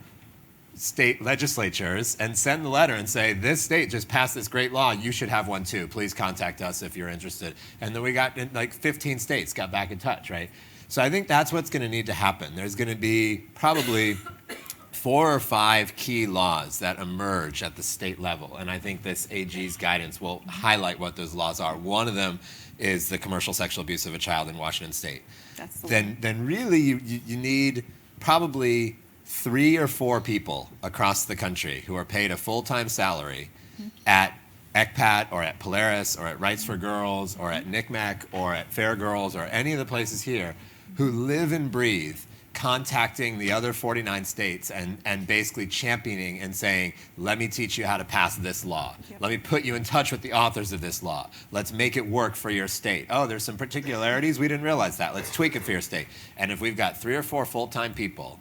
state legislatures and send the letter and say, this state just passed this great law, you should have one too. Please contact us if you're interested. And then we got, like 15 states got back in touch, right? So I think that's what's gonna need to happen. There's gonna be probably 4 or 5 key laws that emerge at the state level. And I think this AG's guidance will highlight what those laws are. One of them is the commercial sexual abuse of a child in Washington State. That's the Then really you need probably 3 or 4 people across the country who are paid a full-time salary at ECPAT or at Polaris or at Rights for Girls or at NCMEC or at Fair Girls or any of the places here who live and breathe contacting the other 49 states and basically championing and saying, let me teach you how to pass this law. Yep. Let me put you in touch with the authors of this law. Let's make it work for your state. Oh, there's some particularities. We didn't realize that. Let's tweak it for your state. And if we've got 3 or 4 full-time people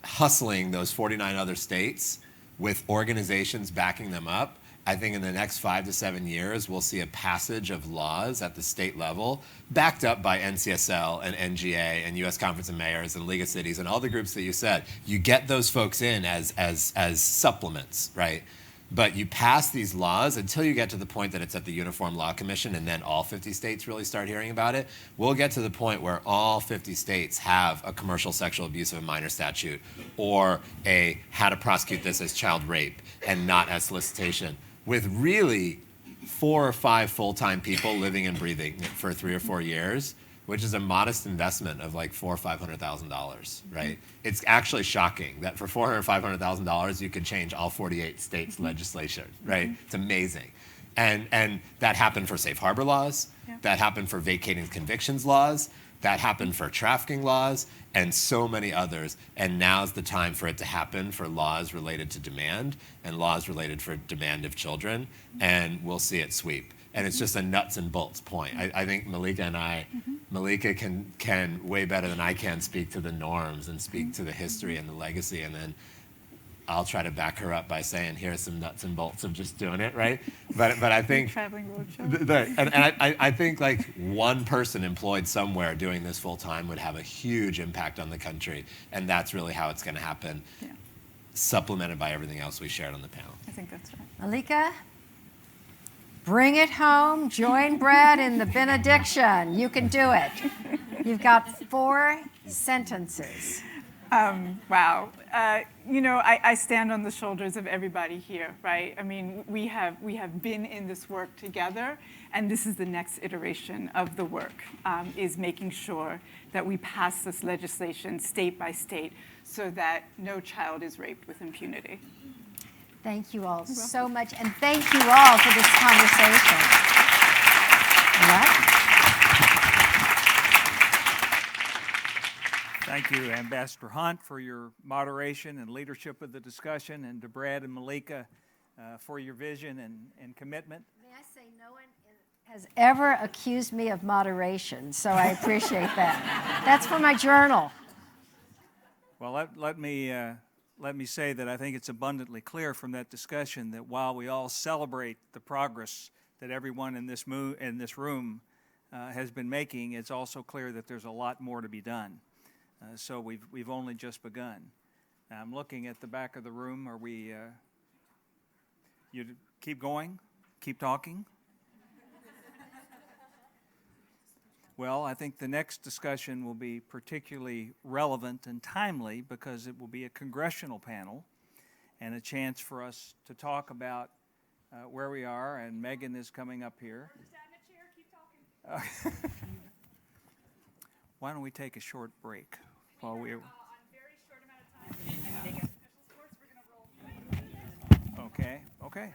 hustling those 49 other states with organizations backing them up, I think in the next 5 to 7 years, we'll see a passage of laws at the state level backed up by NCSL and NGA and U.S. Conference of Mayors and League of Cities and all the groups that you said. You get those folks in as supplements, right? But you pass these laws until you get to the point that it's at the Uniform Law Commission and then all 50 states really start hearing about it. We'll get to the point where all 50 states have a commercial sexual abuse of a minor statute or a how to prosecute this as child rape and not as solicitation, with really 4 or 5 full-time people living and breathing for 3 or 4 years, which is a modest investment of like $400,000 or $500,000, right? It's actually shocking that for $400,000 or $500,000 you could change all 48 states' legislation, right? It's amazing. And that happened for safe harbor laws, that happened for vacating convictions laws, that happened for trafficking laws, and so many others. And now's the time for it to happen for laws related to demand and laws related for demand of children, and we'll see it sweep. And it's just a nuts and bolts point. I think Malika and I, Malika can way better than I can speak to the norms and speak to the history and the legacy, and then I'll try to back her up by saying, here's some nuts and bolts of just doing it, right? But I think, traveling roadshow. and I think like one person employed somewhere doing this full time would have a huge impact on the country, and that's really how it's going to happen, supplemented by everything else we shared on the panel. I think that's right. Malika, bring it home. Join Brad in the benediction. You can do it. You've got 4 sentences. Wow. I stand on the shoulders of everybody here, right? I mean, we have been in this work together, and this is the next iteration of the work, is making sure that we pass this legislation state by state so that no child is raped with impunity. Thank you all so much, and thank you all for this conversation. All right. Thank you, Ambassador Hunt, for your moderation and leadership of the discussion, and to Brad and Malika for your vision and commitment. May I say, no one has ever accused me of moderation, so I appreciate that. That's for my journal. Well, let me say that I think it's abundantly clear from that discussion that while we all celebrate the progress that everyone in this room has been making, it's also clear that there's a lot more to be done. So we've only just begun. Now, I'm looking at the back of the room. Are we? You keep going, keep talking. Well, I think the next discussion will be particularly relevant and timely because it will be a congressional panel and a chance for us to talk about where we are, and Megan is coming up here. We're just sat in a chair, keep talking. Why don't we take a short break while we... On very short amount of time, and they get special sports, we're going to roll. Okay, okay.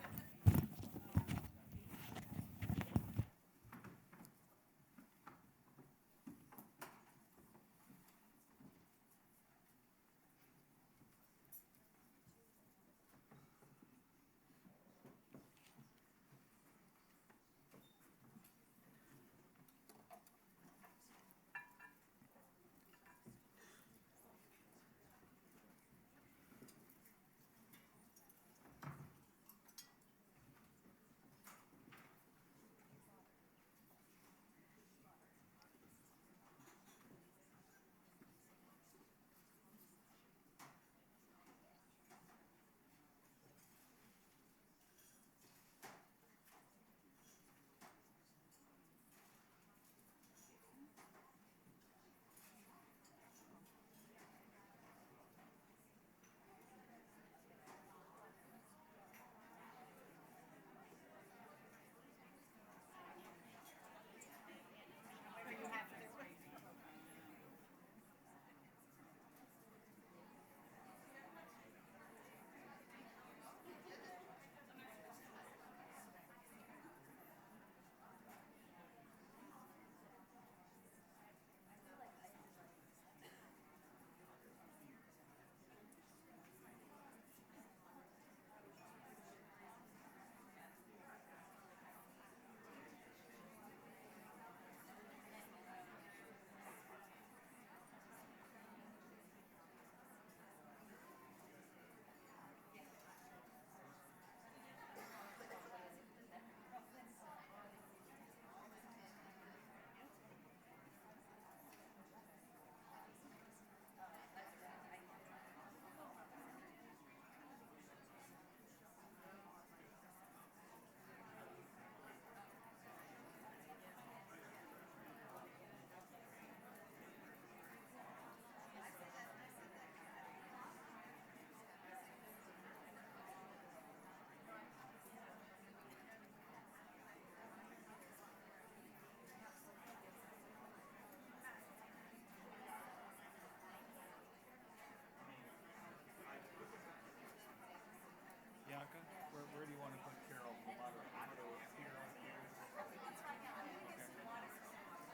Bianca, where do you want to put Carol? Here,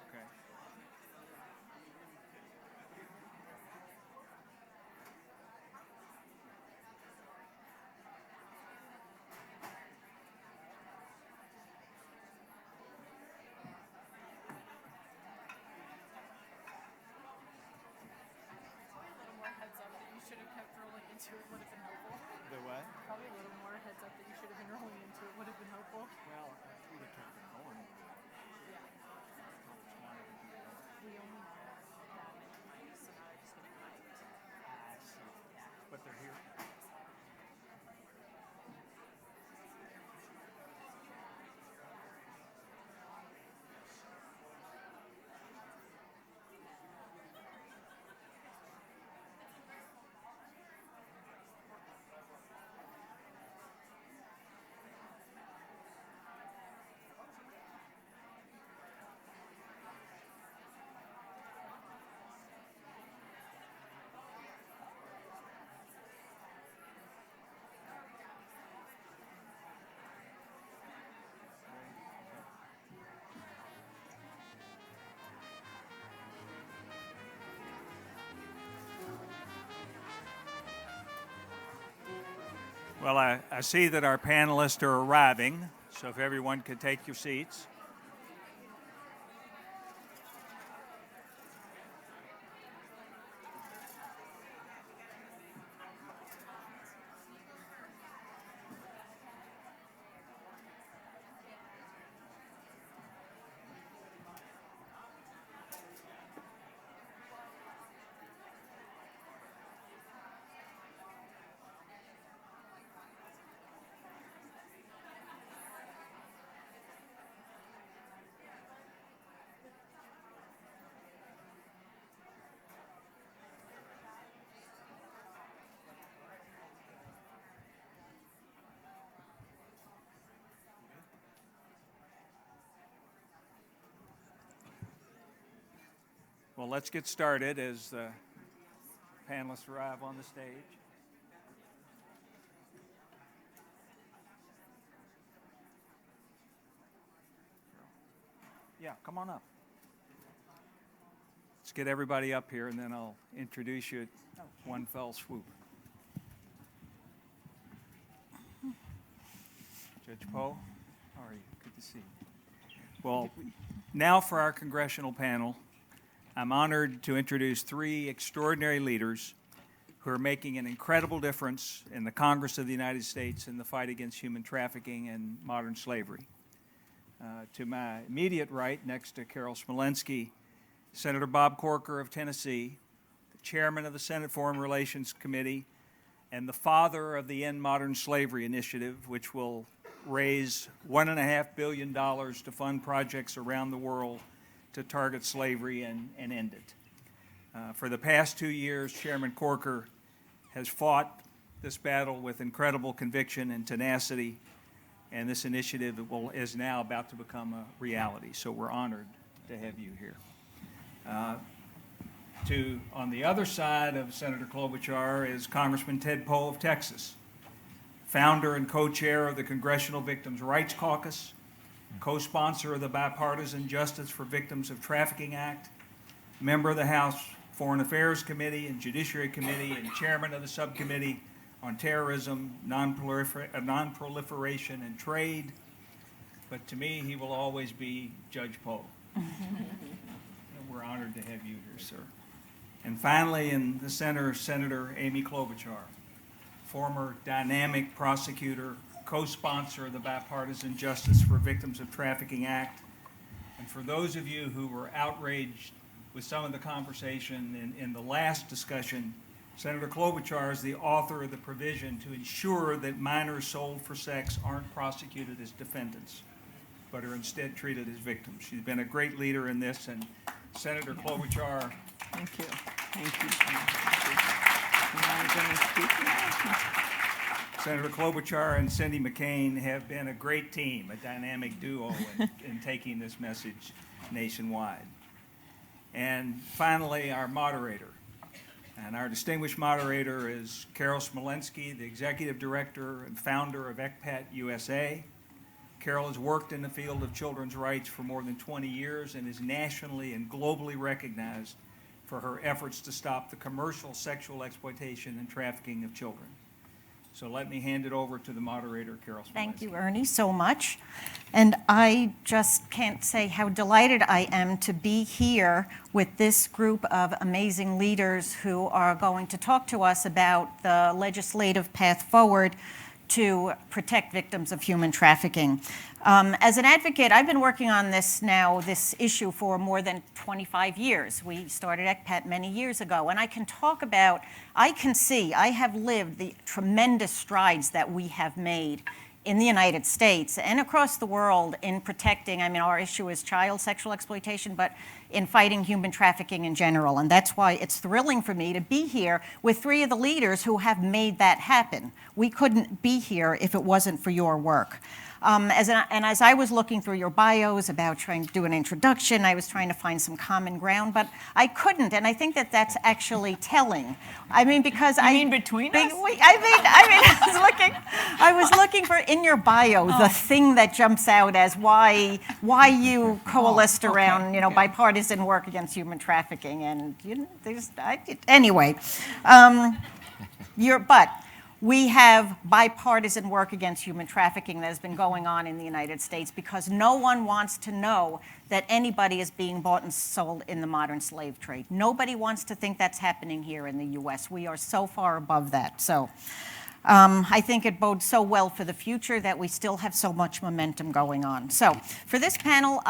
okay. Should have kept rolling into it, would have been helpful. The what? Probably a little more heads up that you should have been rolling into it would have been helpful. Well, we would have kept it going. We only know that many mics, so now they're just getting mic'd. I see. But they're here. Well, I see that our panelists are arriving, so if everyone could take your seats. Well, let's get started as the panelists arrive on the stage. Yeah, come on up. Let's get everybody up here, and then I'll introduce you at one fell swoop. Judge Poe, how are you? Good to see you. Well, now for our congressional panel, I'm honored to introduce three extraordinary leaders who are making an incredible difference in the Congress of the United States in the fight against human trafficking and modern slavery. To my immediate right, next to Carol Smolenski, Senator Bob Corker of Tennessee, the chairman of the Senate Foreign Relations Committee, and the father of the End Modern Slavery Initiative, which will raise $1.5 billion to fund projects around the world to target slavery and end it. For the past 2 years, Chairman Corker has fought this battle with incredible conviction and tenacity, and this initiative is now about to become a reality. So we're honored to have you here. On the other side of Senator Klobuchar is Congressman Ted Poe of Texas, founder and co-chair of the Congressional Victims' Rights Caucus, co-sponsor of the Bipartisan Justice for Victims of Trafficking Act, member of the House Foreign Affairs Committee and Judiciary Committee, and chairman of the Subcommittee on Terrorism, Non-Proliferation, and Trade. But to me, he will always be Judge Poe. We're honored to have you here, sir. And finally, in the center, Senator Amy Klobuchar, former dynamic prosecutor, co-sponsor of the Bipartisan Justice for Victims of Trafficking Act. And for those of you who were outraged with some of the conversation in the last discussion, Senator Klobuchar is the author of the provision to ensure that minors sold for sex aren't prosecuted as defendants, but are instead treated as victims. She's been a great leader in this, and Senator Klobuchar. Thank you. Thank you. Senator Klobuchar and Cindy McCain have been a great team, a dynamic duo in taking this message nationwide. And finally, our moderator. And our distinguished moderator is Carol Smolenski, the executive director and founder of ECPAT USA. Carol has worked in the field of children's rights for more than 20 years and is nationally and globally recognized for her efforts to stop the commercial sexual exploitation and trafficking of children. So let me hand it over to the moderator, Carol Smolenski. Thank you, Ernie, so much. And I just can't say how delighted I am to be here with this group of amazing leaders who are going to talk to us about the legislative path forward to protect victims of human trafficking. As an advocate, I've been working on this issue for more than 25 years. We started ECPAT many years ago, and I can see, I have lived the tremendous strides that we have made in the United States and across the world in protecting, our issue is child sexual exploitation, but in fighting human trafficking in general. And that's why it's thrilling for me to be here with three of the leaders who have made that happen. We couldn't be here if it wasn't for your work. As I was looking through your bios about trying to do an introduction, I was trying to find some common ground, but I couldn't, and I think that that's actually telling. Because you mean between us? I was looking for in your bio the thing that jumps out as why you coalesced around bipartisan work against human trafficking, and anyway. We have bipartisan work against human trafficking that has been going on in the United States because no one wants to know that anybody is being bought and sold in the modern slave trade. Nobody wants to think that's happening here in the U.S. We are so far above that. So I think it bodes so well for the future that we still have so much momentum going on. So for this panel,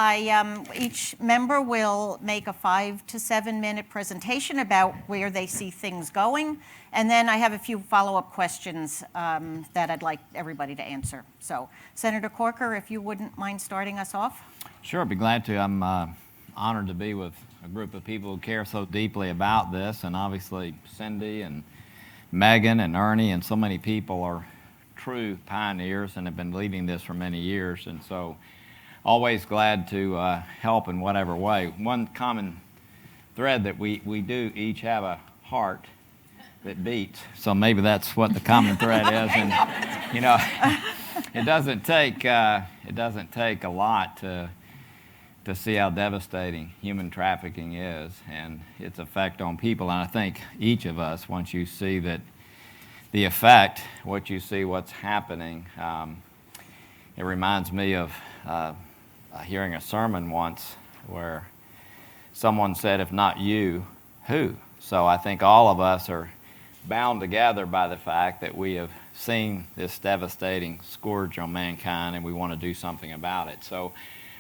each member will make a 5 to 7 minute presentation about where they see things going. And then I have a few follow-up questions that I'd like everybody to answer. So Senator Corker, if you wouldn't mind starting us off. Sure, I'd be glad to. I'm honored to be with a group of people who care so deeply about this, and obviously Cindy and Megan and Ernie and so many people are true pioneers and have been leading this for many years, and so always glad to help in whatever way. One common thread that we do each have a heart that beats. So maybe that's what the common thread is. And, you know, it doesn't take a lot to see how devastating human trafficking is and its effect on people. And I think each of us, once you see that the effect, what's happening, it reminds me of hearing a sermon once where someone said, if not you, who? So I think all of us are bound together by the fact that we have seen this devastating scourge on mankind and we want to do something about it. So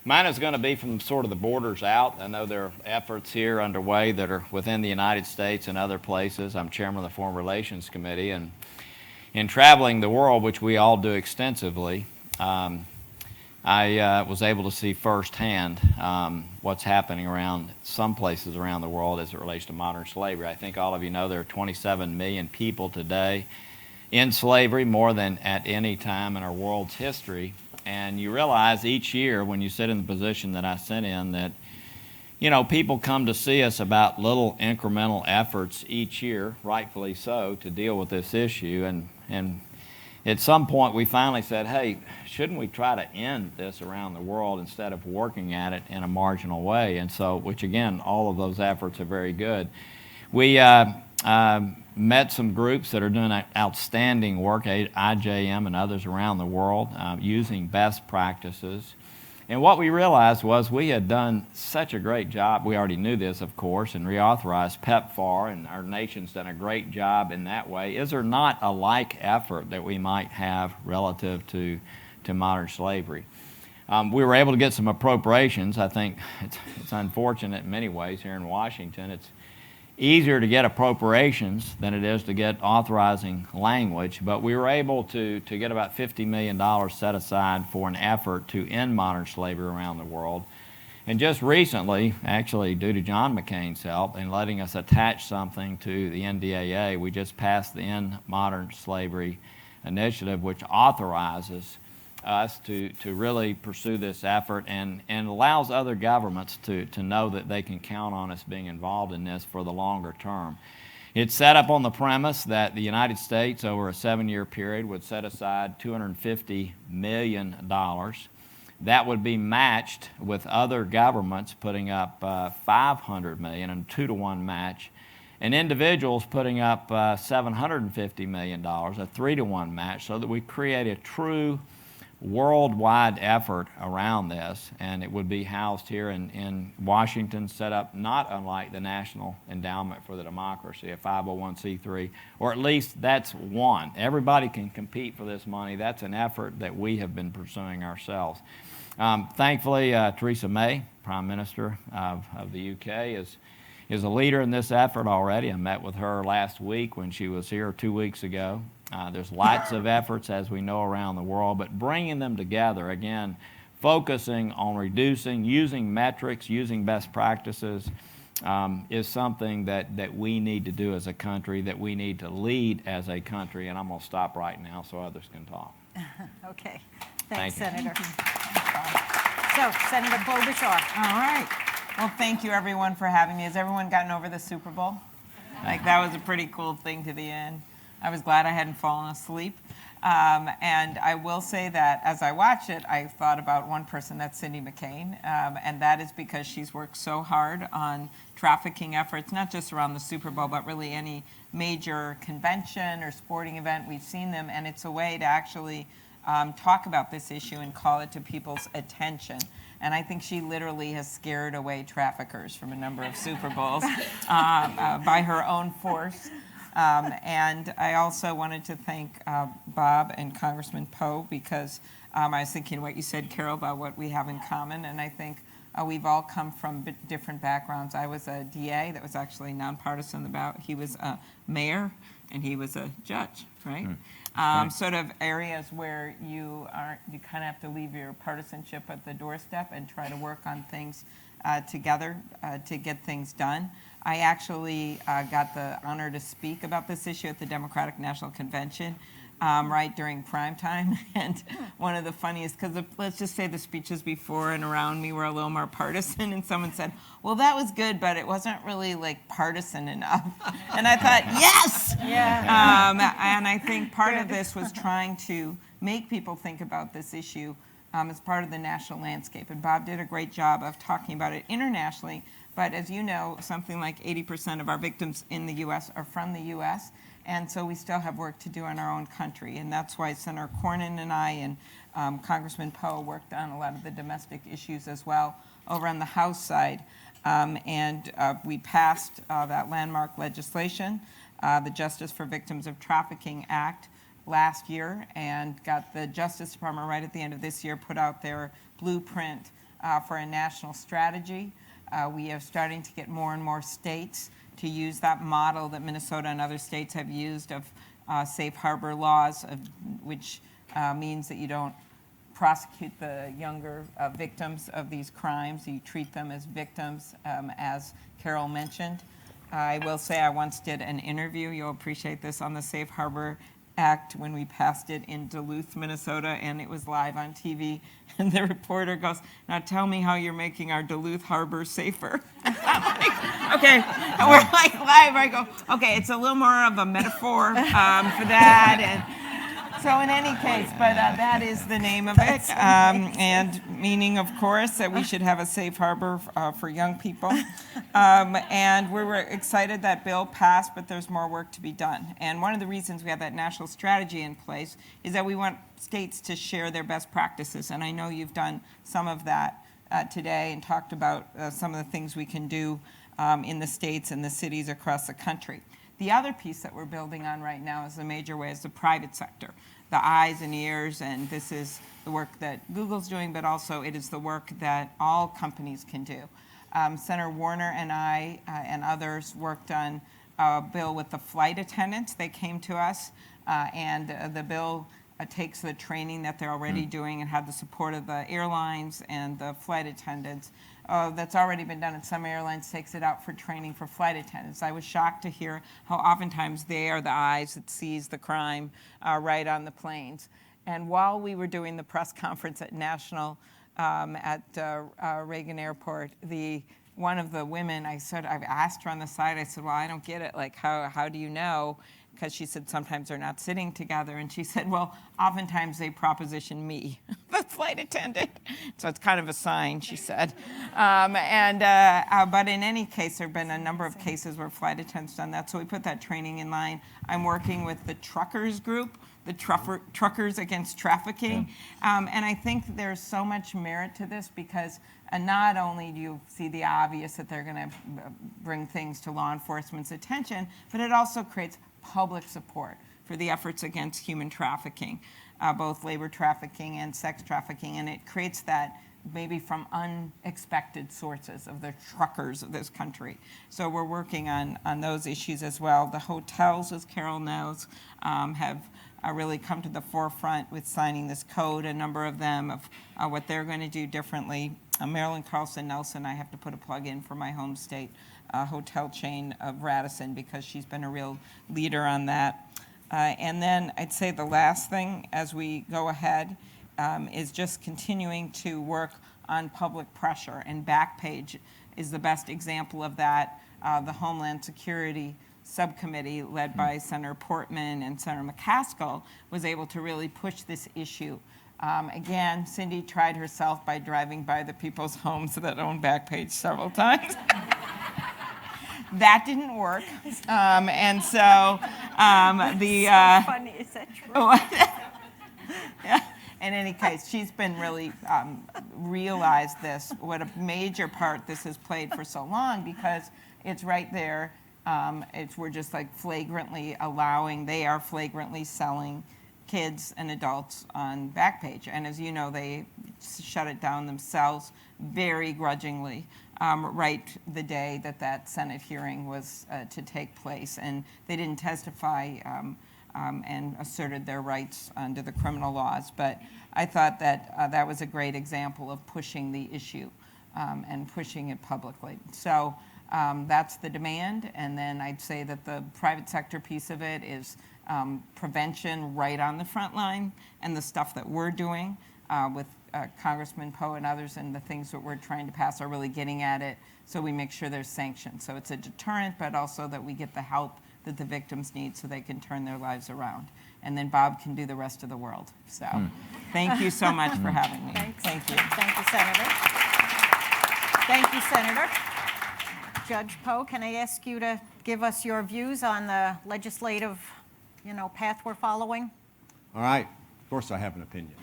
mine is going to be from sort of the borders out. I know there are efforts here underway that are within the United States and other places. I'm chairman of the Foreign Relations Committee, and in traveling the world, which we all do extensively, I was able to see firsthand what's happening around some places around the world as it relates to modern slavery. I think all of you know there are 27 million people today in slavery, more than at any time in our world's history. And you realize each year when you sit in the position that I sit in that, you know, people come to see us about little incremental efforts each year, rightfully so, to deal with this issue. And at some point we finally said, hey, shouldn't we try to end this around the world instead of working at it in a marginal way? And so, which again, all of those efforts are very good. We met some groups that are doing outstanding work, IJM and others around the world, using best practices. And what we realized was we had done such a great job. We already knew this, of course, and reauthorized PEPFAR, and our nation's done a great job in that way. Is there not a like effort that we might have relative to modern slavery? We were able to get some appropriations. I think it's unfortunate in many ways here in Washington. It's easier to get appropriations than it is to get authorizing language, but we were able to get about $50 million set aside for an effort to end modern slavery around the world. And just recently, actually due to John McCain's help in letting us attach something to the NDAA, we just passed the End Modern Slavery Initiative, which authorizes us to really pursue this effort and allows other governments to know that they can count on us being involved in this for the longer term. It's set up on the premise that the United States over a 7-year period would set aside $250 million. That would be matched with other governments putting up $500 million, and 2-to-1 match, and individuals putting up $750 million, a 3-to-1 match, so that we create a true worldwide effort around this, and it would be housed here in Washington, set up not unlike the National Endowment for the Democracy, a 501c3, or at least that's one. Everybody can compete for this money. That's an effort that we have been pursuing ourselves. Thankfully, Theresa May, Prime Minister of the UK, is a leader in this effort already. I met with her last week when she was here 2 weeks ago. There's lots of efforts, as we know, around the world, but bringing them together, again, focusing on reducing, using metrics, using best practices, is something that we need to do as a country, that we need to lead as a country. And I'm going to stop right now so others can talk. Okay. Thanks, Thank you. Senator. So, Senator Klobuchar. All right. Well, thank you, everyone, for having me. Has everyone gotten over the Super Bowl? Like, that was a pretty cool thing to the end. I was glad I hadn't fallen asleep. And I will say that as I watched it, I thought about one person, that's Cindy McCain. And that is because she's worked so hard on trafficking efforts, not just around the Super Bowl, but really any major convention or sporting event. We've seen them, and it's a way to actually talk about this issue and call it to people's attention. And I think she literally has scared away traffickers from a number of Super Bowls by her own force. And I also wanted to thank Bob and Congressman Poe, because I was thinking what you said, Carol, about what we have in common. And I think we've all come from different backgrounds. I was a DA that was actually nonpartisan. He was a mayor, and he was a judge, right? Sort of areas where you kind of have to leave your partisanship at the doorstep and try to work on things together to get things done. I actually got the honor to speak about this issue at the Democratic National Convention. right during prime time. And one of the funniest, because let's just say the speeches before and around me were a little more partisan, and someone said, well, that was good, but it wasn't really like partisan enough. And I thought, yes! Yeah. And I think part of this was trying to make people think about this issue as part of the national landscape. And Bob did a great job of talking about it internationally. But as you know, something like 80% of our victims in the U.S. are from the U.S., and so we still have work to do in our own country. And that's why Senator Cornyn and I and Congressman Poe worked on a lot of the domestic issues as well over on the House side. We passed that landmark legislation, the Justice for Victims of Trafficking Act, last year, and got the Justice Department right at the end of this year put out their blueprint for a national strategy. We are starting to get more and more states to use that model that Minnesota and other states have used of safe harbor laws, which means that you don't prosecute the younger victims of these crimes. You treat them as victims, as Carol mentioned. I will say I once did an interview, you'll appreciate this, on the Safe Harbor Act when we passed it in Duluth, Minnesota, and it was live on TV. And the reporter goes, now tell me how you're making our Duluth harbor safer. I'm like, okay, and we're like live. I go, okay, it's a little more of a metaphor for that. And so in any case, but that is the name of it. And meaning, of course, that we should have a safe harbor for young people. And we were excited that bill passed, but there's more work to be done. And one of the reasons we have that national strategy in place is that we want states to share their best practices. And I know you've done some of that today and talked about some of the things we can do in the states and the cities across the country. The other piece that we're building on right now is a major way is the private sector, the eyes and ears, and this is the work that Google's doing, but also it is the work that all companies can do. Senator Warner and I and others worked on a bill with the flight attendants. They came to us, and the bill takes the training that they're already doing and had the support of the airlines and the flight attendants. That's already been done at some airlines, takes it out for training for flight attendants. I was shocked to hear how oftentimes they are the eyes that sees the crime right on the planes. And while we were doing the press conference at National at Reagan Airport, one of the women, I asked her on the side, I said, well, I don't get it, like how do you know? Because she said sometimes they're not sitting together. And she said, well, oftentimes they proposition me, the flight attendant. So it's kind of a sign, she said. But in any case, there have been a number of cases where flight attendants done that. So we put that training in line. I'm working with the truckers group, the Truckers Against Trafficking. And I think there's so much merit to this because not only do you see the obvious that they're going to bring things to law enforcement's attention, but it also creates public support for the efforts against human trafficking, both labor trafficking and sex trafficking, and it creates that maybe from unexpected sources of the truckers of this country. So we're working on those issues as well. The hotels, as Carol knows, have really come to the forefront with signing this code, a number of them, of what they're going to do differently. Marilyn Carlson Nelson, I have to put a plug in for my home state hotel chain of Radisson because she's been a real leader on that. And then I'd say the last thing as we go ahead is just continuing to work on public pressure, and Backpage is the best example of that. The Homeland Security Subcommittee led by Senator Portman and Senator McCaskill was able to really push this issue. Again, Cindy tried herself by driving by the people's homes that own Backpage several times. That didn't work, and so the. So funny, is that true? Yeah. In any case, she's been really realized this, what a major part this has played for so long, because it's right there. We're just like flagrantly they are flagrantly selling kids and adults on Backpage. And as you know, they shut it down themselves very grudgingly right the day that Senate hearing was to take place. And they didn't testify and asserted their rights under the criminal laws. But I thought that that was a great example of pushing the issue and pushing it publicly. So that's the demand. And then I'd say that the private sector piece of it is prevention right on the front line, and the stuff that we're doing with Congressman Poe and others, and the things that we're trying to pass are really getting at it, so we make sure there's sanctions. So it's a deterrent, but also that we get the help that the victims need so they can turn their lives around. And then Bob can do the rest of the world. So thank you so much for having me. Thanks. Thank you. Thank you, Senator. Thank you, Senator. Judge Poe, can I ask you to give us your views on the legislative, path we're following? All right. Of course I have an opinion.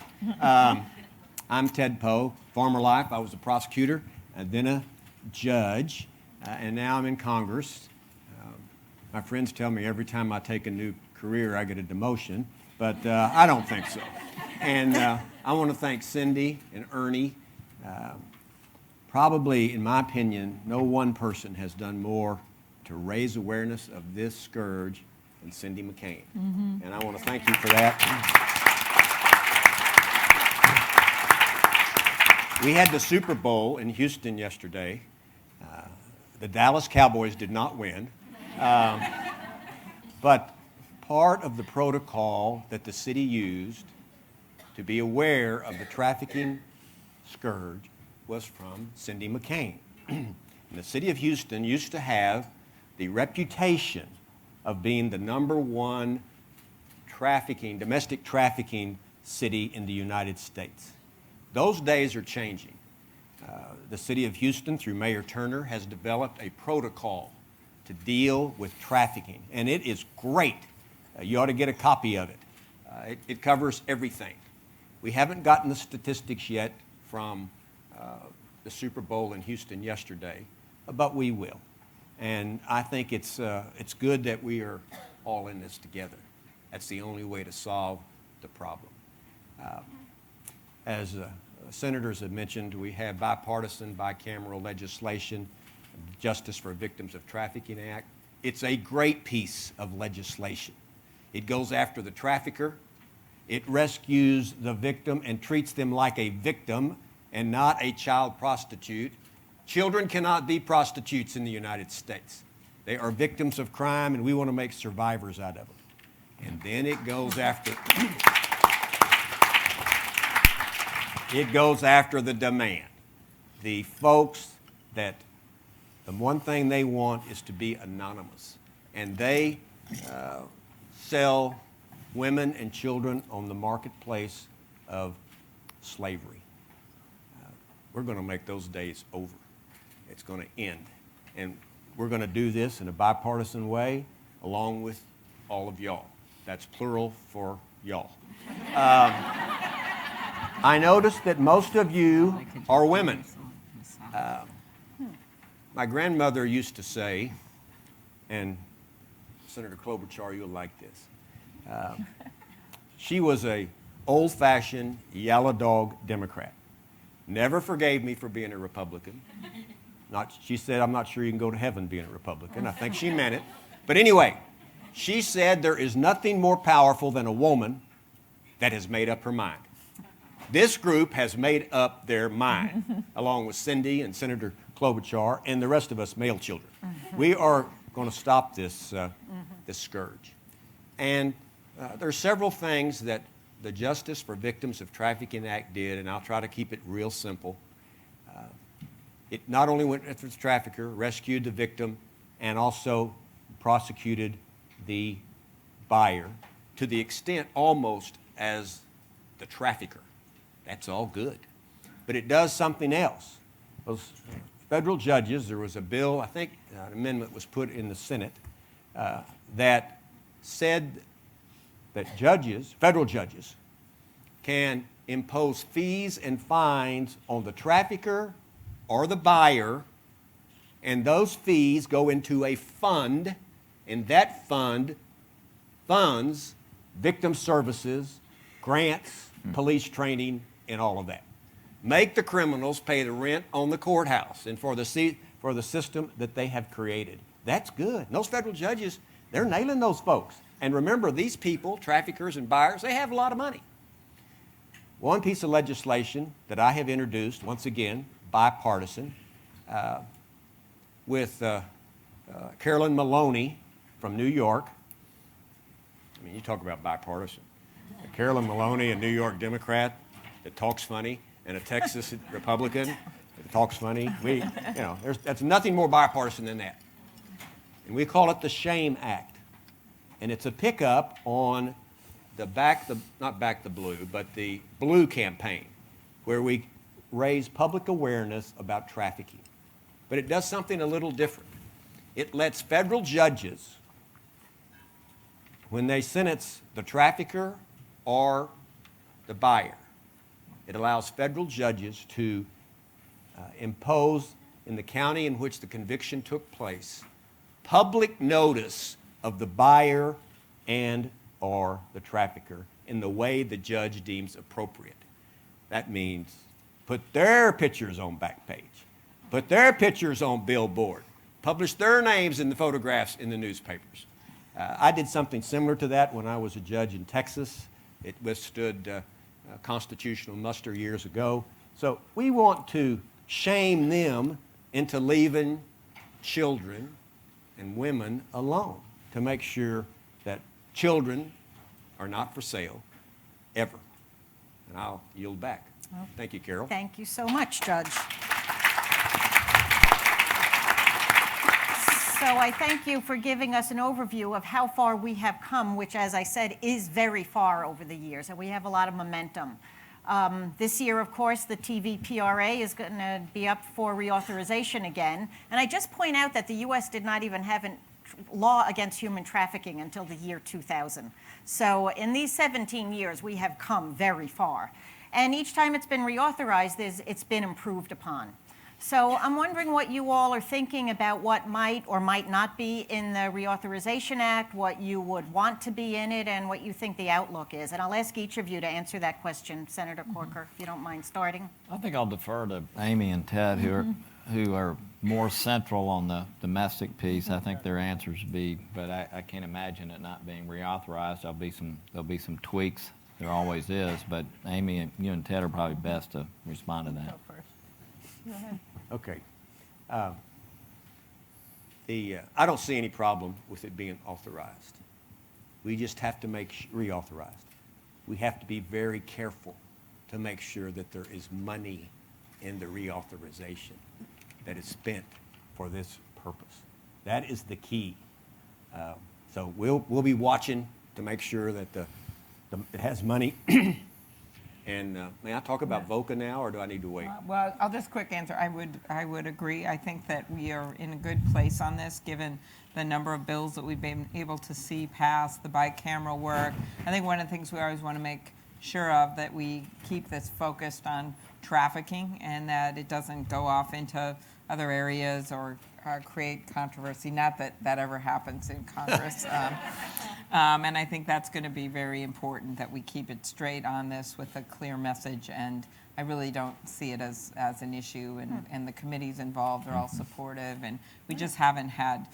I'm Ted Poe. Former life, I was a prosecutor and then a judge, and now I'm in Congress. My friends tell me every time I take a new career, I get a demotion, but I don't think so. And I want to thank Cindy and Ernie. Probably, in my opinion, no one person has done more to raise awareness of this scourge than Cindy McCain. And I want to thank you for that. We had the Super Bowl in Houston yesterday. The Dallas Cowboys did not win. But part of the protocol that the city used to be aware of the trafficking scourge was from Cindy McCain. And the city of Houston used to have the reputation of being the #1 domestic trafficking city in the United States. Those days are changing. The city of Houston, through Mayor Turner, has developed a protocol to deal with trafficking, and it is great. You ought to get a copy of it. It covers everything. We haven't gotten the statistics yet from the Super Bowl in Houston yesterday, but we will. And I think it's good that we are all in this together. That's the only way to solve the problem. As senators have mentioned, we have bipartisan, bicameral legislation, Justice for Victims of Trafficking Act. It's a great piece of legislation. It goes after the trafficker. It rescues the victim and treats them like a victim and not a child prostitute. Children cannot be prostitutes in the United States. They are victims of crime, and we want to make survivors out of them. And then it goes after the demand. The folks that the one thing they want is to be anonymous. And they sell women and children on the marketplace of slavery. We're going to make those days over. It's going to end. And we're going to do this in a bipartisan way along with all of y'all. That's plural for y'all. I noticed that most of you are women. My grandmother used to say, and Senator Klobuchar, you'll like this. She was a old-fashioned yellow dog Democrat. Never forgave me for being a Republican. She said, I'm not sure you can go to heaven being a Republican. I think she meant it. But anyway, she said there is nothing more powerful than a woman that has made up her mind. This group has made up their mind, along with Cindy and Senator Klobuchar and the rest of us male children. We are going to stop this scourge. And there are several things that the Justice for Victims of Trafficking Act did, and I'll try to keep it real simple. It not only went after the trafficker, rescued the victim, and also prosecuted the buyer to the extent almost as the trafficker. That's all good. But it does something else. Those federal judges, there was a bill, I think an amendment was put in the Senate, that said that federal judges, can impose fees and fines on the trafficker or the buyer, and those fees go into a fund, and that fund funds victim services, grants, police training, and all of that. Make the criminals pay the rent on the courthouse and for the system that they have created. That's good. And those federal judges, they're nailing those folks. And remember, these people, traffickers and buyers, they have a lot of money. One piece of legislation that I have introduced, once again, bipartisan, with Carolyn Maloney from New York, I mean, you talk about bipartisan. Carolyn Maloney, a New York Democrat that talks funny, and a Texas Republican that talks funny. That's nothing more bipartisan than that. And we call it the SHAME Act. And it's a pickup on not Back the Blue, but the Blue campaign, where we raise public awareness about trafficking. But it does something a little different. It lets federal judges, when they sentence the trafficker or the buyer, it allows federal judges to impose, in the county in which the conviction took place, public notice of the buyer and or the trafficker in the way the judge deems appropriate. That means put their pictures on Backpage, put their pictures on Billboard, publish their names in the photographs in the newspapers. I did something similar to that when I was a judge in Texas. It withstood constitutional muster years ago. So we want to shame them into leaving children and women alone to make sure that children are not for sale ever. And I'll yield back. Thank you, Carol. Thank you so much, Judge. So I thank you for giving us an overview of how far we have come, which, as I said, is very far over the years, and we have a lot of momentum. This year, of course, the TVPRA is going to be up for reauthorization again. And I just point out that the U.S. did not even have a law against human trafficking until the year 2000. So in these 17 years, we have come very far. And each time it's been reauthorized, it's been improved upon. So I'm wondering what you all are thinking about what might or might not be in the Reauthorization Act, what you would want to be in it, and what you think the outlook is. And I'll ask each of you to answer that question. Senator Corker, if you don't mind starting. I think I'll defer to Amy and Ted, who are more central on the domestic piece. I think their answers would be, but I can't imagine it not being reauthorized. There'll be some tweaks. There always is, but Amy, you and Ted are probably best to respond to that. Go first. Go ahead. Okay. I don't see any problem with it being authorized. We just have to make reauthorized. We have to be very careful to make sure that there is money in the reauthorization that is spent for this purpose. That is the key. So we'll be watching to make sure that it has money. And may I talk about VOCA now, or do I need to wait? Well, I'll just quick answer. I would agree. I think that we are in a good place on this, given the number of bills that we've been able to see pass, the bicameral work. I think one of the things we always want to make sure of that we keep this focused on trafficking and that it doesn't go off into other areas or create controversy. Not that that ever happens in Congress. And I think that's going to be very important that we keep it straight on this with a clear message. And I really don't see it as an issue. And the committees involved are all supportive. And we just haven't had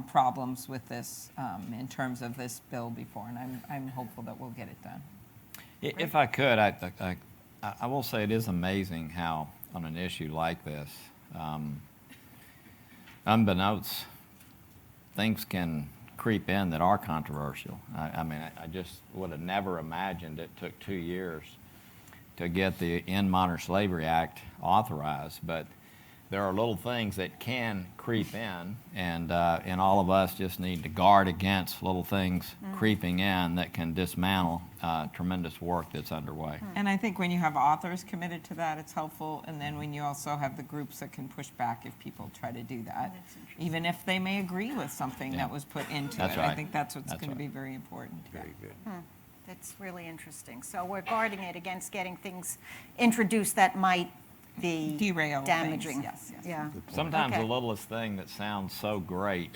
problems with this in terms of this bill before. And I'm hopeful that we'll get it done. If I could, I will say it is amazing how on an issue like this, unbeknownst, things can creep in that are controversial. I mean, I just would have never imagined it took 2 years to get the End Modern Slavery Act authorized, but there are little things that can creep in, and all of us just need to guard against little things creeping in that can dismantle tremendous work that's underway. And I think when you have authors committed to that, it's helpful. And then when you also have the groups that can push back if people try to do that, even if they may agree with something that was put into it. Right. I think that's what's going to be very important. Very good. That's really interesting. So we're guarding it against getting things introduced that might be derail damaging. Things. Yes. Yeah. Sometimes the littlest thing that sounds so great,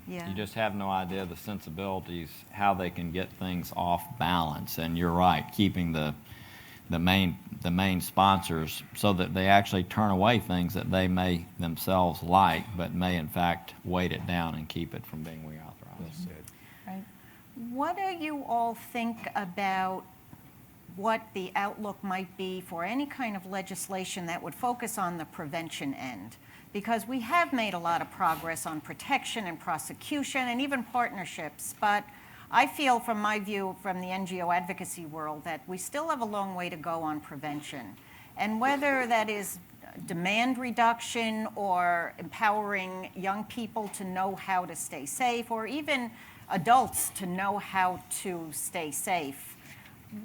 you just have no idea the sensibilities, how they can get things off balance. And you're right, keeping the main sponsors so that they actually turn away things that they may themselves like, but may in fact weight it down and keep it from being reauthorized. Well said. Right. What do you all think about what the outlook might be for any kind of legislation that would focus on the prevention end? Because we have made a lot of progress on protection and prosecution and even partnerships, but I feel from my view from the NGO advocacy world that we still have a long way to go on prevention. And whether that is demand reduction or empowering young people to know how to stay safe, or even adults to know how to stay safe.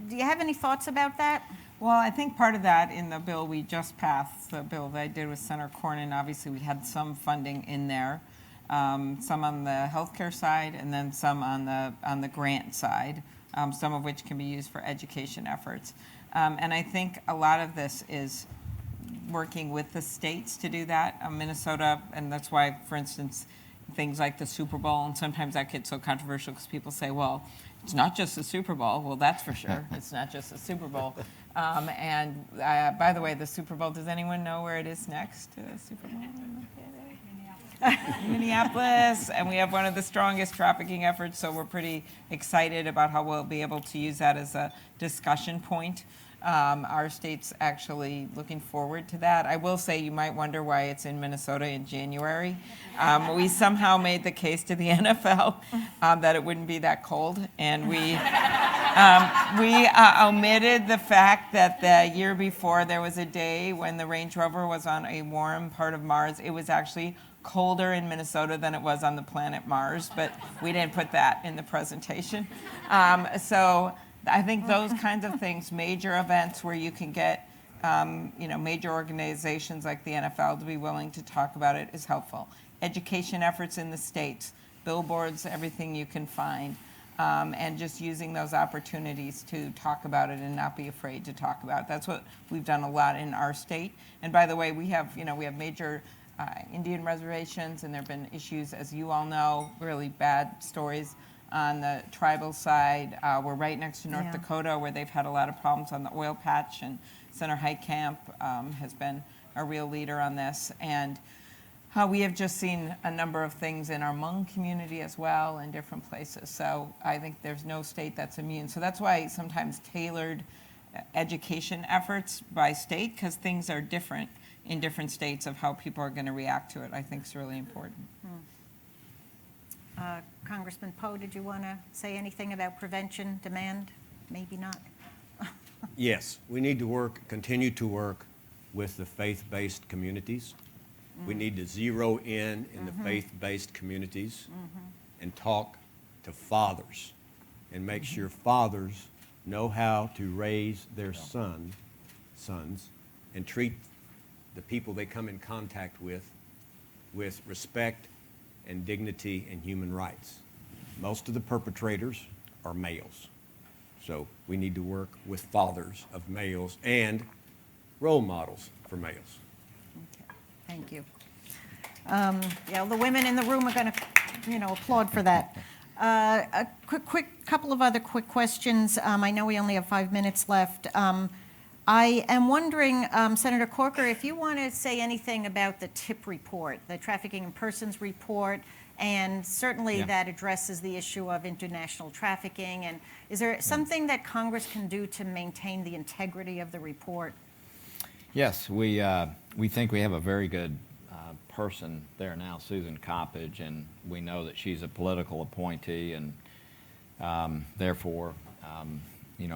Do you have any thoughts about that? Well, I think part of that in the bill we just passed, the bill that I did with Senator Cornyn, obviously we had some funding in there, some on the healthcare side and then some on the grant side, some of which can be used for education efforts. And I think a lot of this is working with the states to do that. Minnesota, and that's why, for instance, things like the Super Bowl, and sometimes that gets so controversial because people say, well, it's not just the Super Bowl. Well, that's for sure. It's not just the Super Bowl. And by the way, the Super Bowl, does anyone know where it is next to the Super Bowl? Minneapolis. And we have one of the strongest trafficking efforts, so we're pretty excited about how we'll be able to use that as a discussion point. Our state's actually looking forward to that. I will say you might wonder why it's in Minnesota in January. We somehow made the case to the NFL that it wouldn't be that cold, and we omitted the fact that the year before there was a day when the Range Rover was on a warm part of Mars. It was actually colder in Minnesota than it was on the planet Mars, but we didn't put that in the presentation. So I think those kinds of things, major events where you can get major organizations like the NFL to be willing to talk about it is helpful. Education efforts in the states, billboards, everything you can find, and just using those opportunities to talk about it and not be afraid to talk about it. That's what we've done a lot in our state. And by the way, we have major Indian reservations, and there have been issues, as you all know, really bad stories on the tribal side. We're right next to North Dakota, where they've had a lot of problems on the oil patch, and Senator Heitkamp has been a real leader on this. And we have just seen a number of things in our Hmong community as well in different places. So I think there's no state that's immune. So that's why sometimes tailored education efforts by state, because things are different in different states of how people are going to react to it, I think is really important. Congressman Poe, did you want to say anything about prevention, demand? Maybe not. Yes, we need to continue to work with the faith-based communities. We need to zero in the faith-based communities and talk to fathers and make sure fathers know how to raise their sons and treat the people they come in contact with respect and dignity and human rights. Most of the perpetrators are males. So we need to work with fathers of males and role models for males. Okay. Thank you. The women in the room are going to, applaud for that. A couple of other quick questions. I know we only have 5 minutes left. I am wondering, Senator Corker, if you want to say anything about the TIP report, the Trafficking in Persons report, and certainly that addresses the issue of international trafficking. And is there something that Congress can do to maintain the integrity of the report? Yes, we think we have a very good person there now, Susan Coppage, and we know that she's a political appointee and therefore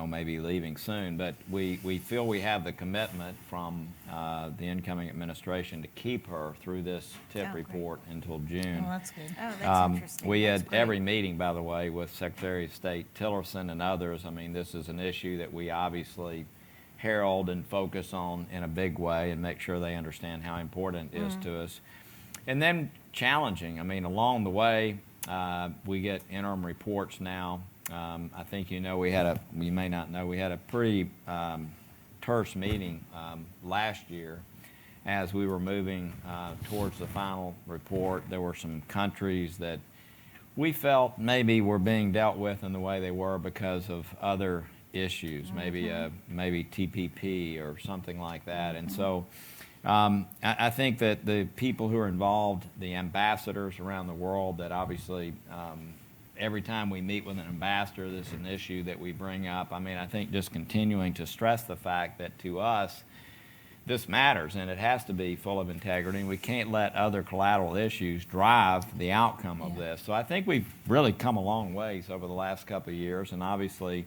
may be leaving soon. But we feel we have the commitment from the incoming administration to keep her through this TIP report until June. Oh, that's good. Oh, that's interesting. We That's had great. every meeting, by the way, with Secretary of State Tillerson and others. I mean, this is an issue that we obviously herald and focus on in a big way and make sure they understand how important it is to us. And then challenging. I mean, along the way, we get interim reports now. I think you may not know, we had a pretty terse meeting last year as we were moving towards the final report. There were some countries that we felt maybe were being dealt with in the way they were because of other issues, maybe TPP or something like that. And so I think that the people who are involved, the ambassadors around the world, that obviously every time we meet with an ambassador, this is an issue that we bring up. I mean, I think just continuing to stress the fact that to us, this matters, and it has to be full of integrity, and we can't let other collateral issues drive the outcome of this. So I think we've really come a long ways over the last couple of years, and obviously,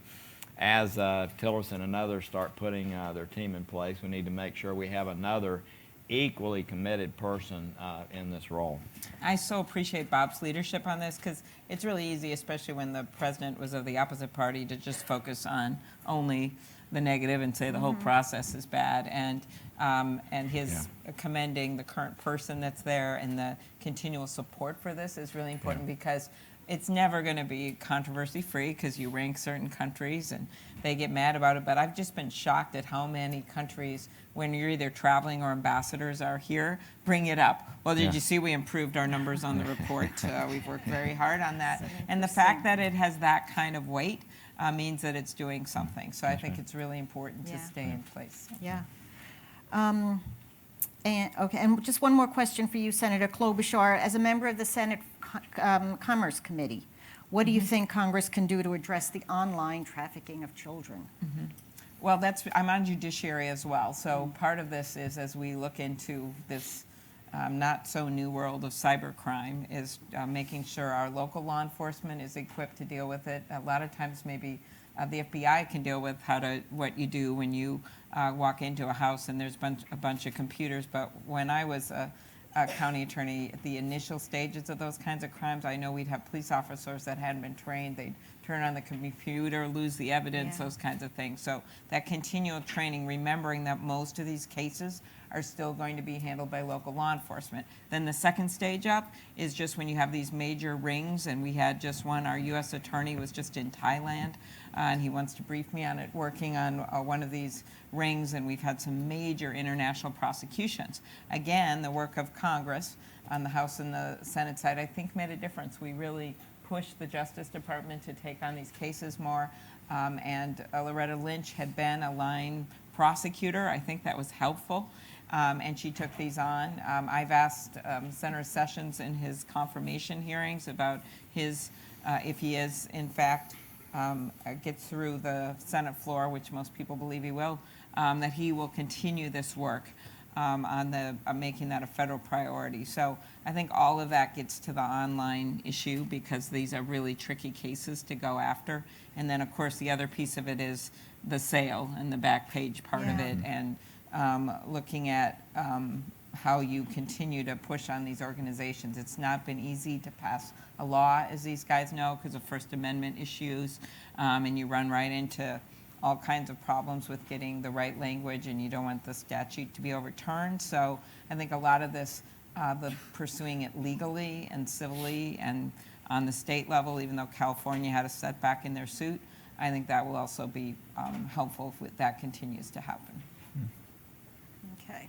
as Tillerson and others start putting their team in place, we need to make sure we have another equally committed person in this role. I so appreciate Bob's leadership on this, because it's really easy, especially when the president was of the opposite party, to just focus on only the negative and say the whole process is bad. And his commending the current person that's there and the continual support for this is really important, because it's never going to be controversy-free, because you rank certain countries and they get mad about it. But I've just been shocked at how many countries, when you're either traveling or ambassadors are here, bring it up. Well, did you see we improved our numbers on the report? We've worked very hard on that. And the fact that it has that kind of weight means that it's doing something. So I think it's really important to stay in place. Yeah. And just one more question for you, Senator Klobuchar. As a member of the Senate Commerce Committee, what do you think Congress can do to address the online trafficking of children? Well, I'm on Judiciary as well. So part of this is, as we look into this not so new world of cybercrime, is making sure our local law enforcement is equipped to deal with it. A lot of times maybe the FBI can deal with what you do when you walk into a house and there's a bunch of computers. But when I was a county attorney, at the initial stages of those kinds of crimes, I know we'd have police officers that hadn't been trained. They'd turn on the computer, lose the evidence, those kinds of things. So that continual training, remembering that most of these cases are still going to be handled by local law enforcement. Then the second stage up is just when you have these major rings, and we had just one. Our U.S. attorney was just in Thailand, and he wants to brief me on it, working on one of these rings, and we've had some major international prosecutions. Again, the work of Congress on the House and the Senate side, I think, made a difference. We really pushed the Justice Department to take on these cases more, and Loretta Lynch had been a line prosecutor. I think that was helpful. And she took these on. I've asked Senator Sessions in his confirmation hearings about if he is, in fact, gets through the Senate floor, which most people believe he will, that he will continue this work on making that a federal priority. So I think all of that gets to the online issue, because these are really tricky cases to go after. And then, of course, the other piece of it is the sale and the back page part of it, and looking at how you continue to push on these organizations. It's not been easy to pass a law, as these guys know, because of First Amendment issues, and you run right into all kinds of problems with getting the right language, and you don't want the statute to be overturned. So I think a lot of this, the pursuing it legally and civilly and on the state level, even though California had a setback in their suit, I think that will also be helpful if that continues to happen. Okay.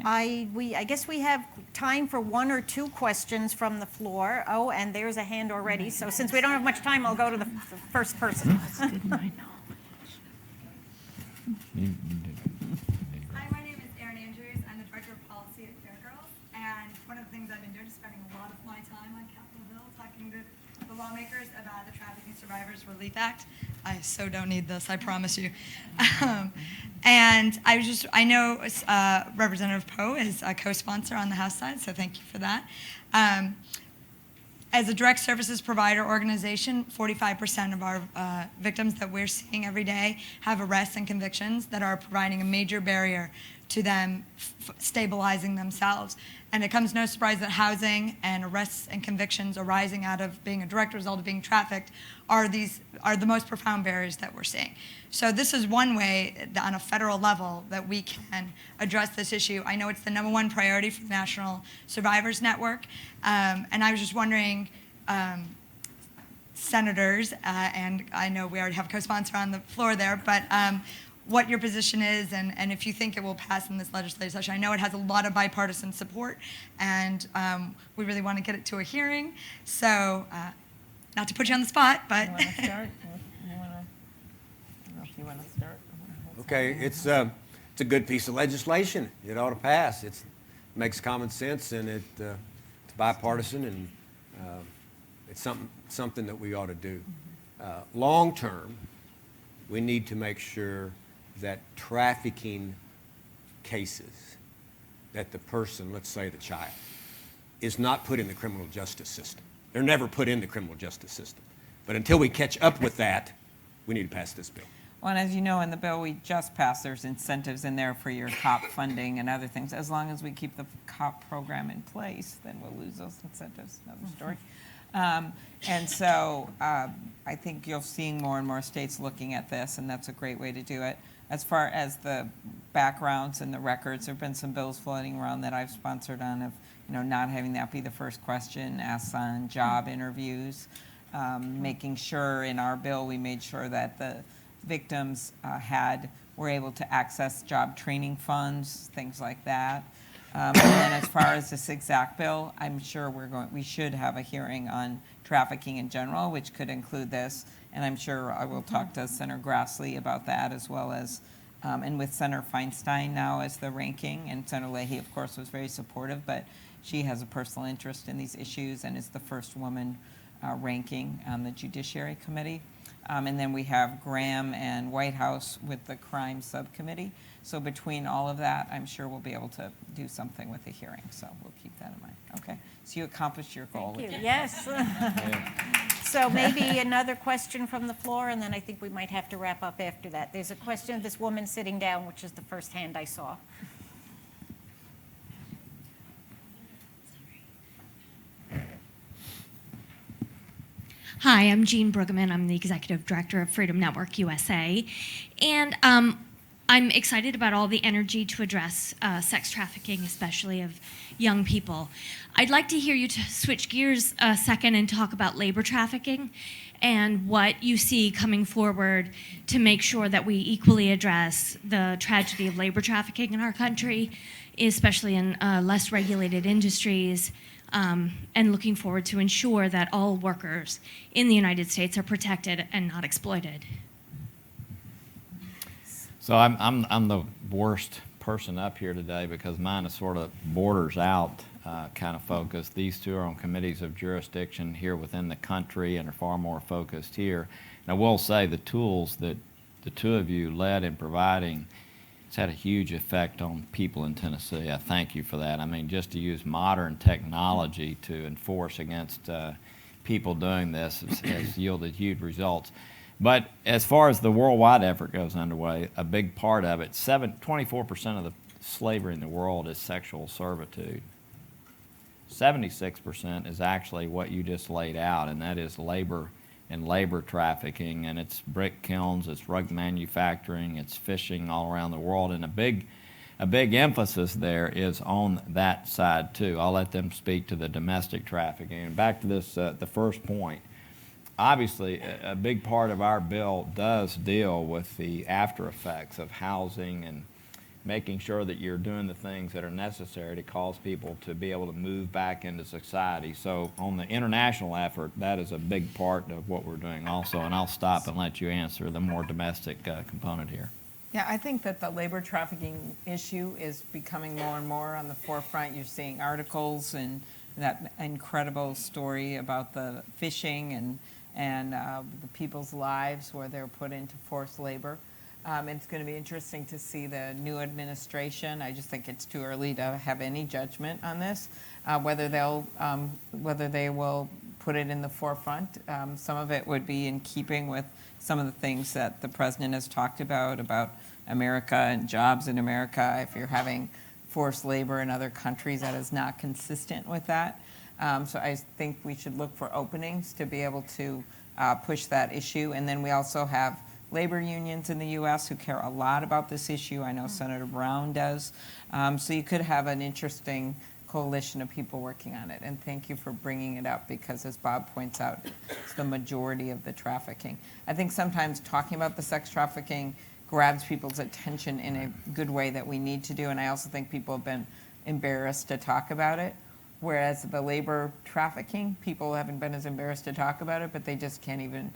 I guess we have time for one or two questions from the floor. Oh, and there's a hand already. So since we don't have much time, I'll go to the first person. Hi, my name is Erin Andrews. I'm the Director of Policy at Fairgirls. And one of the things I've been doing is spending a lot of my time on Capitol Hill talking to the lawmakers about the Trafficking Survivors Relief Act. I so don't need this, I promise you. And I know Representative Poe is a co-sponsor on the House side, so thank you for that. As a direct services provider organization, 45% of our victims that we're seeing every day have arrests and convictions that are providing a major barrier to them stabilizing themselves. And it comes no surprise that housing and arrests and convictions arising out of being a direct result of being trafficked are the most profound barriers that we're seeing. So this is one way on a federal level that we can address this issue. I know it's the #1 priority for the National Survivors Network. And I was just wondering, senators, and I know we already have a co-sponsor on the floor there, but what your position is, and if you think it will pass in this legislative session. I know it has a lot of bipartisan support, and we really want to get it to a hearing. So, not to put you on the spot, but... You want to start? I don't know if you want to start. Okay, it's a good piece of legislation. It ought to pass. It makes common sense, and it's bipartisan, and it's something that we ought to do. Long term, we need to make sure that trafficking cases that the person, let's say the child, is not put in the criminal justice system. They're never put in the criminal justice system. But until we catch up with that, we need to pass this bill. Well, and as you know, in the bill we just passed, there's incentives in there for your COP funding and other things. As long as we keep the COP program in place, then we'll lose those incentives. Another story. And so I think you're seeing more and more states looking at this, and that's a great way to do it. As far as the backgrounds and the records, there have been some bills floating around that I've sponsored on of, not having that be the first question asked on job interviews, making sure in our bill we made sure that the victims were able to access job training funds, things like that. And then as far as this exact bill, I'm sure we should have a hearing on trafficking in general, which could include this. And I'm sure I will talk to Senator Grassley about that, as well as, and with Senator Feinstein now as the ranking. And Senator Leahy, of course, was very supportive, but she has a personal interest in these issues and is the first woman ranking on the Judiciary Committee. And then we have Graham and Whitehouse with the Crime Subcommittee. So between all of that, I'm sure we'll be able to do something with the hearing. So we'll keep that in mind. Okay. So you accomplished your goal. Thank you. Yes. So maybe another question from the floor, and then I think we might have to wrap up after that. There's a question of this woman sitting down, which is the first hand I saw. Hi, I'm Jean Brueggemann. I'm the Executive Director of Freedom Network USA. And I'm excited about all the energy to address sex trafficking, especially of young people. I'd like to hear you switch gears a second and talk about labor trafficking and what you see coming forward to make sure that we equally address the tragedy of labor trafficking in our country, especially in less regulated industries. And looking forward to ensure that all workers in the United States are protected and not exploited. So I'm the worst person up here today because mine is sort of borders out kind of focus. These two are on committees of jurisdiction here within the country and are far more focused here. And I will say the tools that the two of you led in providing, it's had a huge effect on people in Tennessee. I thank you for that. I mean, just to use modern technology to enforce against people doing this has yielded huge results. But as far as the worldwide effort goes underway, a big part of it, 24% of the slavery in the world is sexual servitude. 76% is actually what you just laid out, and that is labor and labor trafficking, and it's brick kilns, it's rug manufacturing, it's fishing all around the world, and a big emphasis there is on that side too. I'll let them speak to the domestic trafficking. And back to this, the first point. Obviously, a big part of our bill does deal with the after effects of housing and making sure that you're doing the things that are necessary to cause people to be able to move back into society. So on the international effort, that is a big part of what we're doing also. And I'll stop and let you answer the more domestic component here. Yeah, I think that the labor trafficking issue is becoming more and more on the forefront. You're seeing articles and that incredible story about the fishing and the people's lives where they're put into forced labor. It's going to be interesting to see the new administration. I just think it's too early to have any judgment on this, whether they will put it in the forefront. Some of it would be in keeping with some of the things that the president has talked about America and jobs in America. If you're having forced labor in other countries, that is not consistent with that. So I think we should look for openings to be able to push that issue. And then we also have labor unions in the U.S. who care a lot about this issue. I know Senator Brown does. So you could have an interesting coalition of people working on it. And thank you for bringing it up because, as Bob points out, it's the majority of the trafficking. I think sometimes talking about the sex trafficking grabs people's attention in a good way that we need to do. And I also think people have been embarrassed to talk about it. Whereas the labor trafficking, people haven't been as embarrassed to talk about it, but they just can't even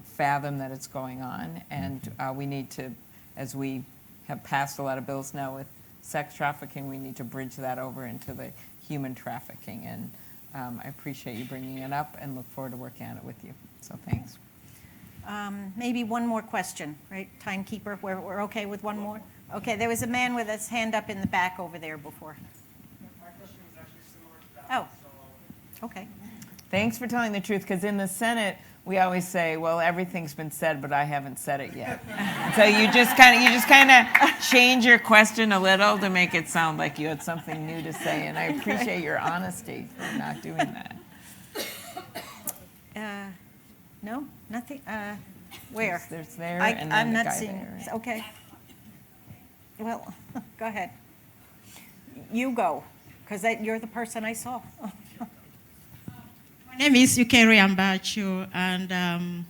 fathom that it's going on. And we need to, as we have passed a lot of bills now with sex trafficking, we need to bridge that over into the human trafficking. And I appreciate you bringing it up and look forward to working on it with you. So thanks. Maybe one more question, right? Timekeeper, we're okay with one more? Okay, there was a man with his hand up in the back over there before. Oh, okay. Thanks for telling the truth, because in the Senate, we always say, well, everything's been said, but I haven't said it yet. So you just kind of change your question a little to make it sound like you had something new to say, and I appreciate your honesty for not doing that. No, nothing. Where? There's there, I'm and then the not guy seeing. there. Okay. Well, go ahead. You go, because you're the person I saw. My name is Yukeri Ambachu, and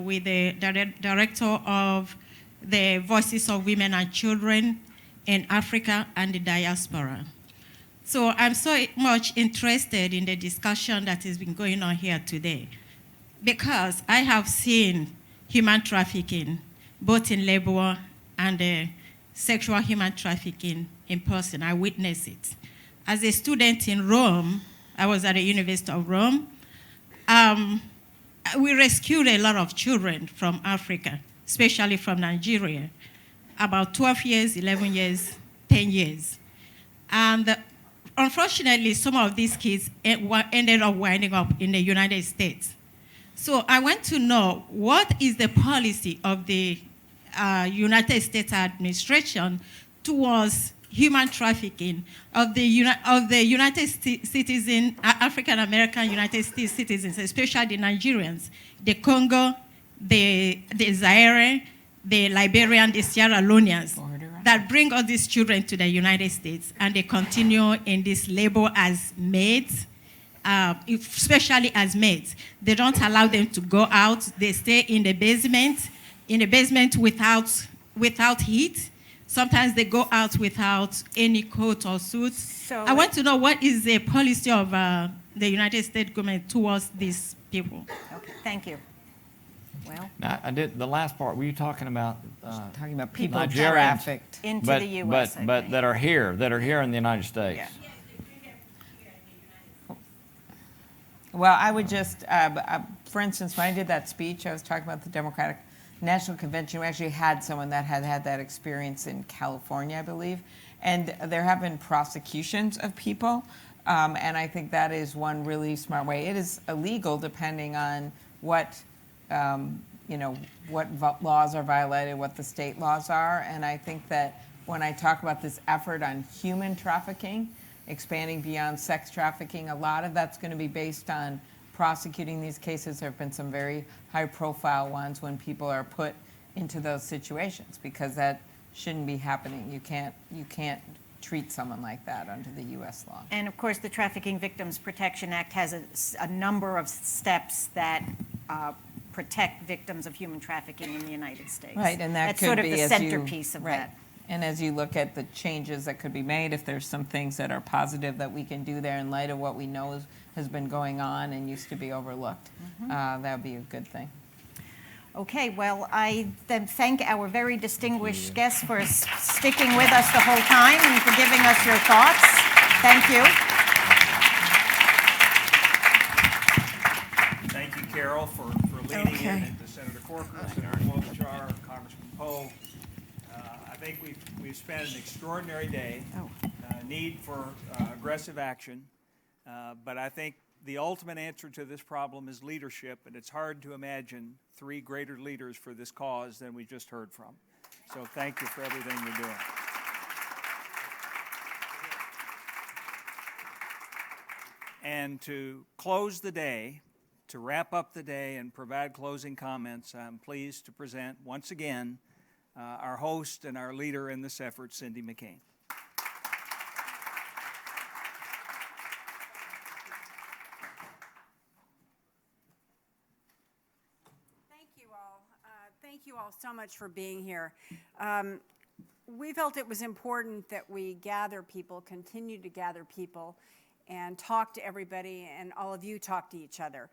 with the director of the Voices of Women and Children in Africa and the diaspora. So I'm so much interested in the discussion that has been going on here today, because I have seen human trafficking, both in labor and sexual human trafficking in person. I witnessed it. As a student in Rome, I was at the University of Rome, we rescued a lot of children from Africa, especially from Nigeria, about 12 years, 11 years, 10 years. And unfortunately, some of these kids ended up winding up in the United States. So I want to know, what is the policy of the United States administration towards human trafficking of the United States citizen, African American United States citizens, especially the Nigerians, the Congo, the Zaire, the Liberian, the Sierra Leoneans, that bring all these children to the United States, and they continue in this labor as maids, especially as maids. They don't allow them to go out. They stay in the basement without heat. Sometimes they go out without any coat or suit. So I want to know, what is the policy of the United States government towards these people? Okay, thank you. Well, now, I did the last part. Were you talking about talking about people Nigerians, trafficked into but, the U.S. but that are here in the United States? Yeah. Well, I would just, for instance, when I did that speech, I was talking about the Democratic National Convention. We actually had someone that had that experience in California, I believe. And there have been prosecutions of people. And I think that is one really smart way. It is illegal depending on what, what laws are violated, what the state laws are. And I think that when I talk about this effort on human trafficking, expanding beyond sex trafficking, a lot of that's going to be based on prosecuting these cases. There have been some very high-profile ones when people are put into those situations, because that shouldn't be happening. You can't treat someone like that under the U.S. law. And of course, the Trafficking Victims Protection Act has a number of steps that protect victims of human trafficking in the United States. Right, and that That's could sort of be the as centerpiece of right. that. And as you look at the changes that could be made, if there's some things that are positive that we can do there in light of what we know has been going on and used to be overlooked, that would be a good thing. Okay, well, I then thank our very distinguished guests for sticking with us the whole time and for giving us your thoughts. Thank you. Thank you, Carol, for leading in, and to Senator Corker, Senator Klobuchar, Congressman Poe. I think we've spent an extraordinary day. Need for aggressive action, but I think the ultimate answer to this problem is leadership, and it's hard to imagine three greater leaders for this cause than we just heard from. So thank you for everything you're doing. And to close the day, to wrap up the day and provide closing comments, I'm pleased to present once again our host and our leader in this effort, Cindy McCain. Thank you all so much for being here. We felt it was important that we gather people, continue to gather people, and talk to everybody, and all of you talk to each other.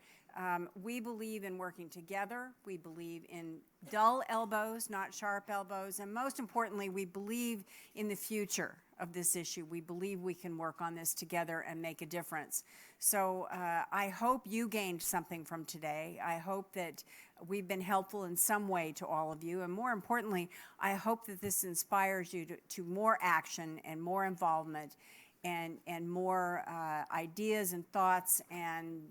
We believe in working together. We believe in dull elbows, not sharp elbows. And most importantly, we believe in the future of this issue. We believe we can work on this together and make a difference. So I hope you gained something from today. I hope that we've been helpful in some way to all of you. And more importantly, I hope that this inspires you to more action and more involvement and more ideas and thoughts and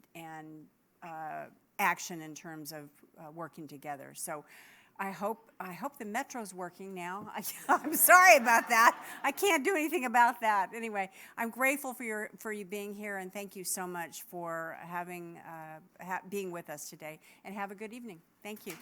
action in terms of working together. So I hope the Metro's working now. I'm sorry about that. I can't do anything about that. Anyway, I'm grateful for you being here, and thank you so much for being with us today. And have a good evening. Thank you.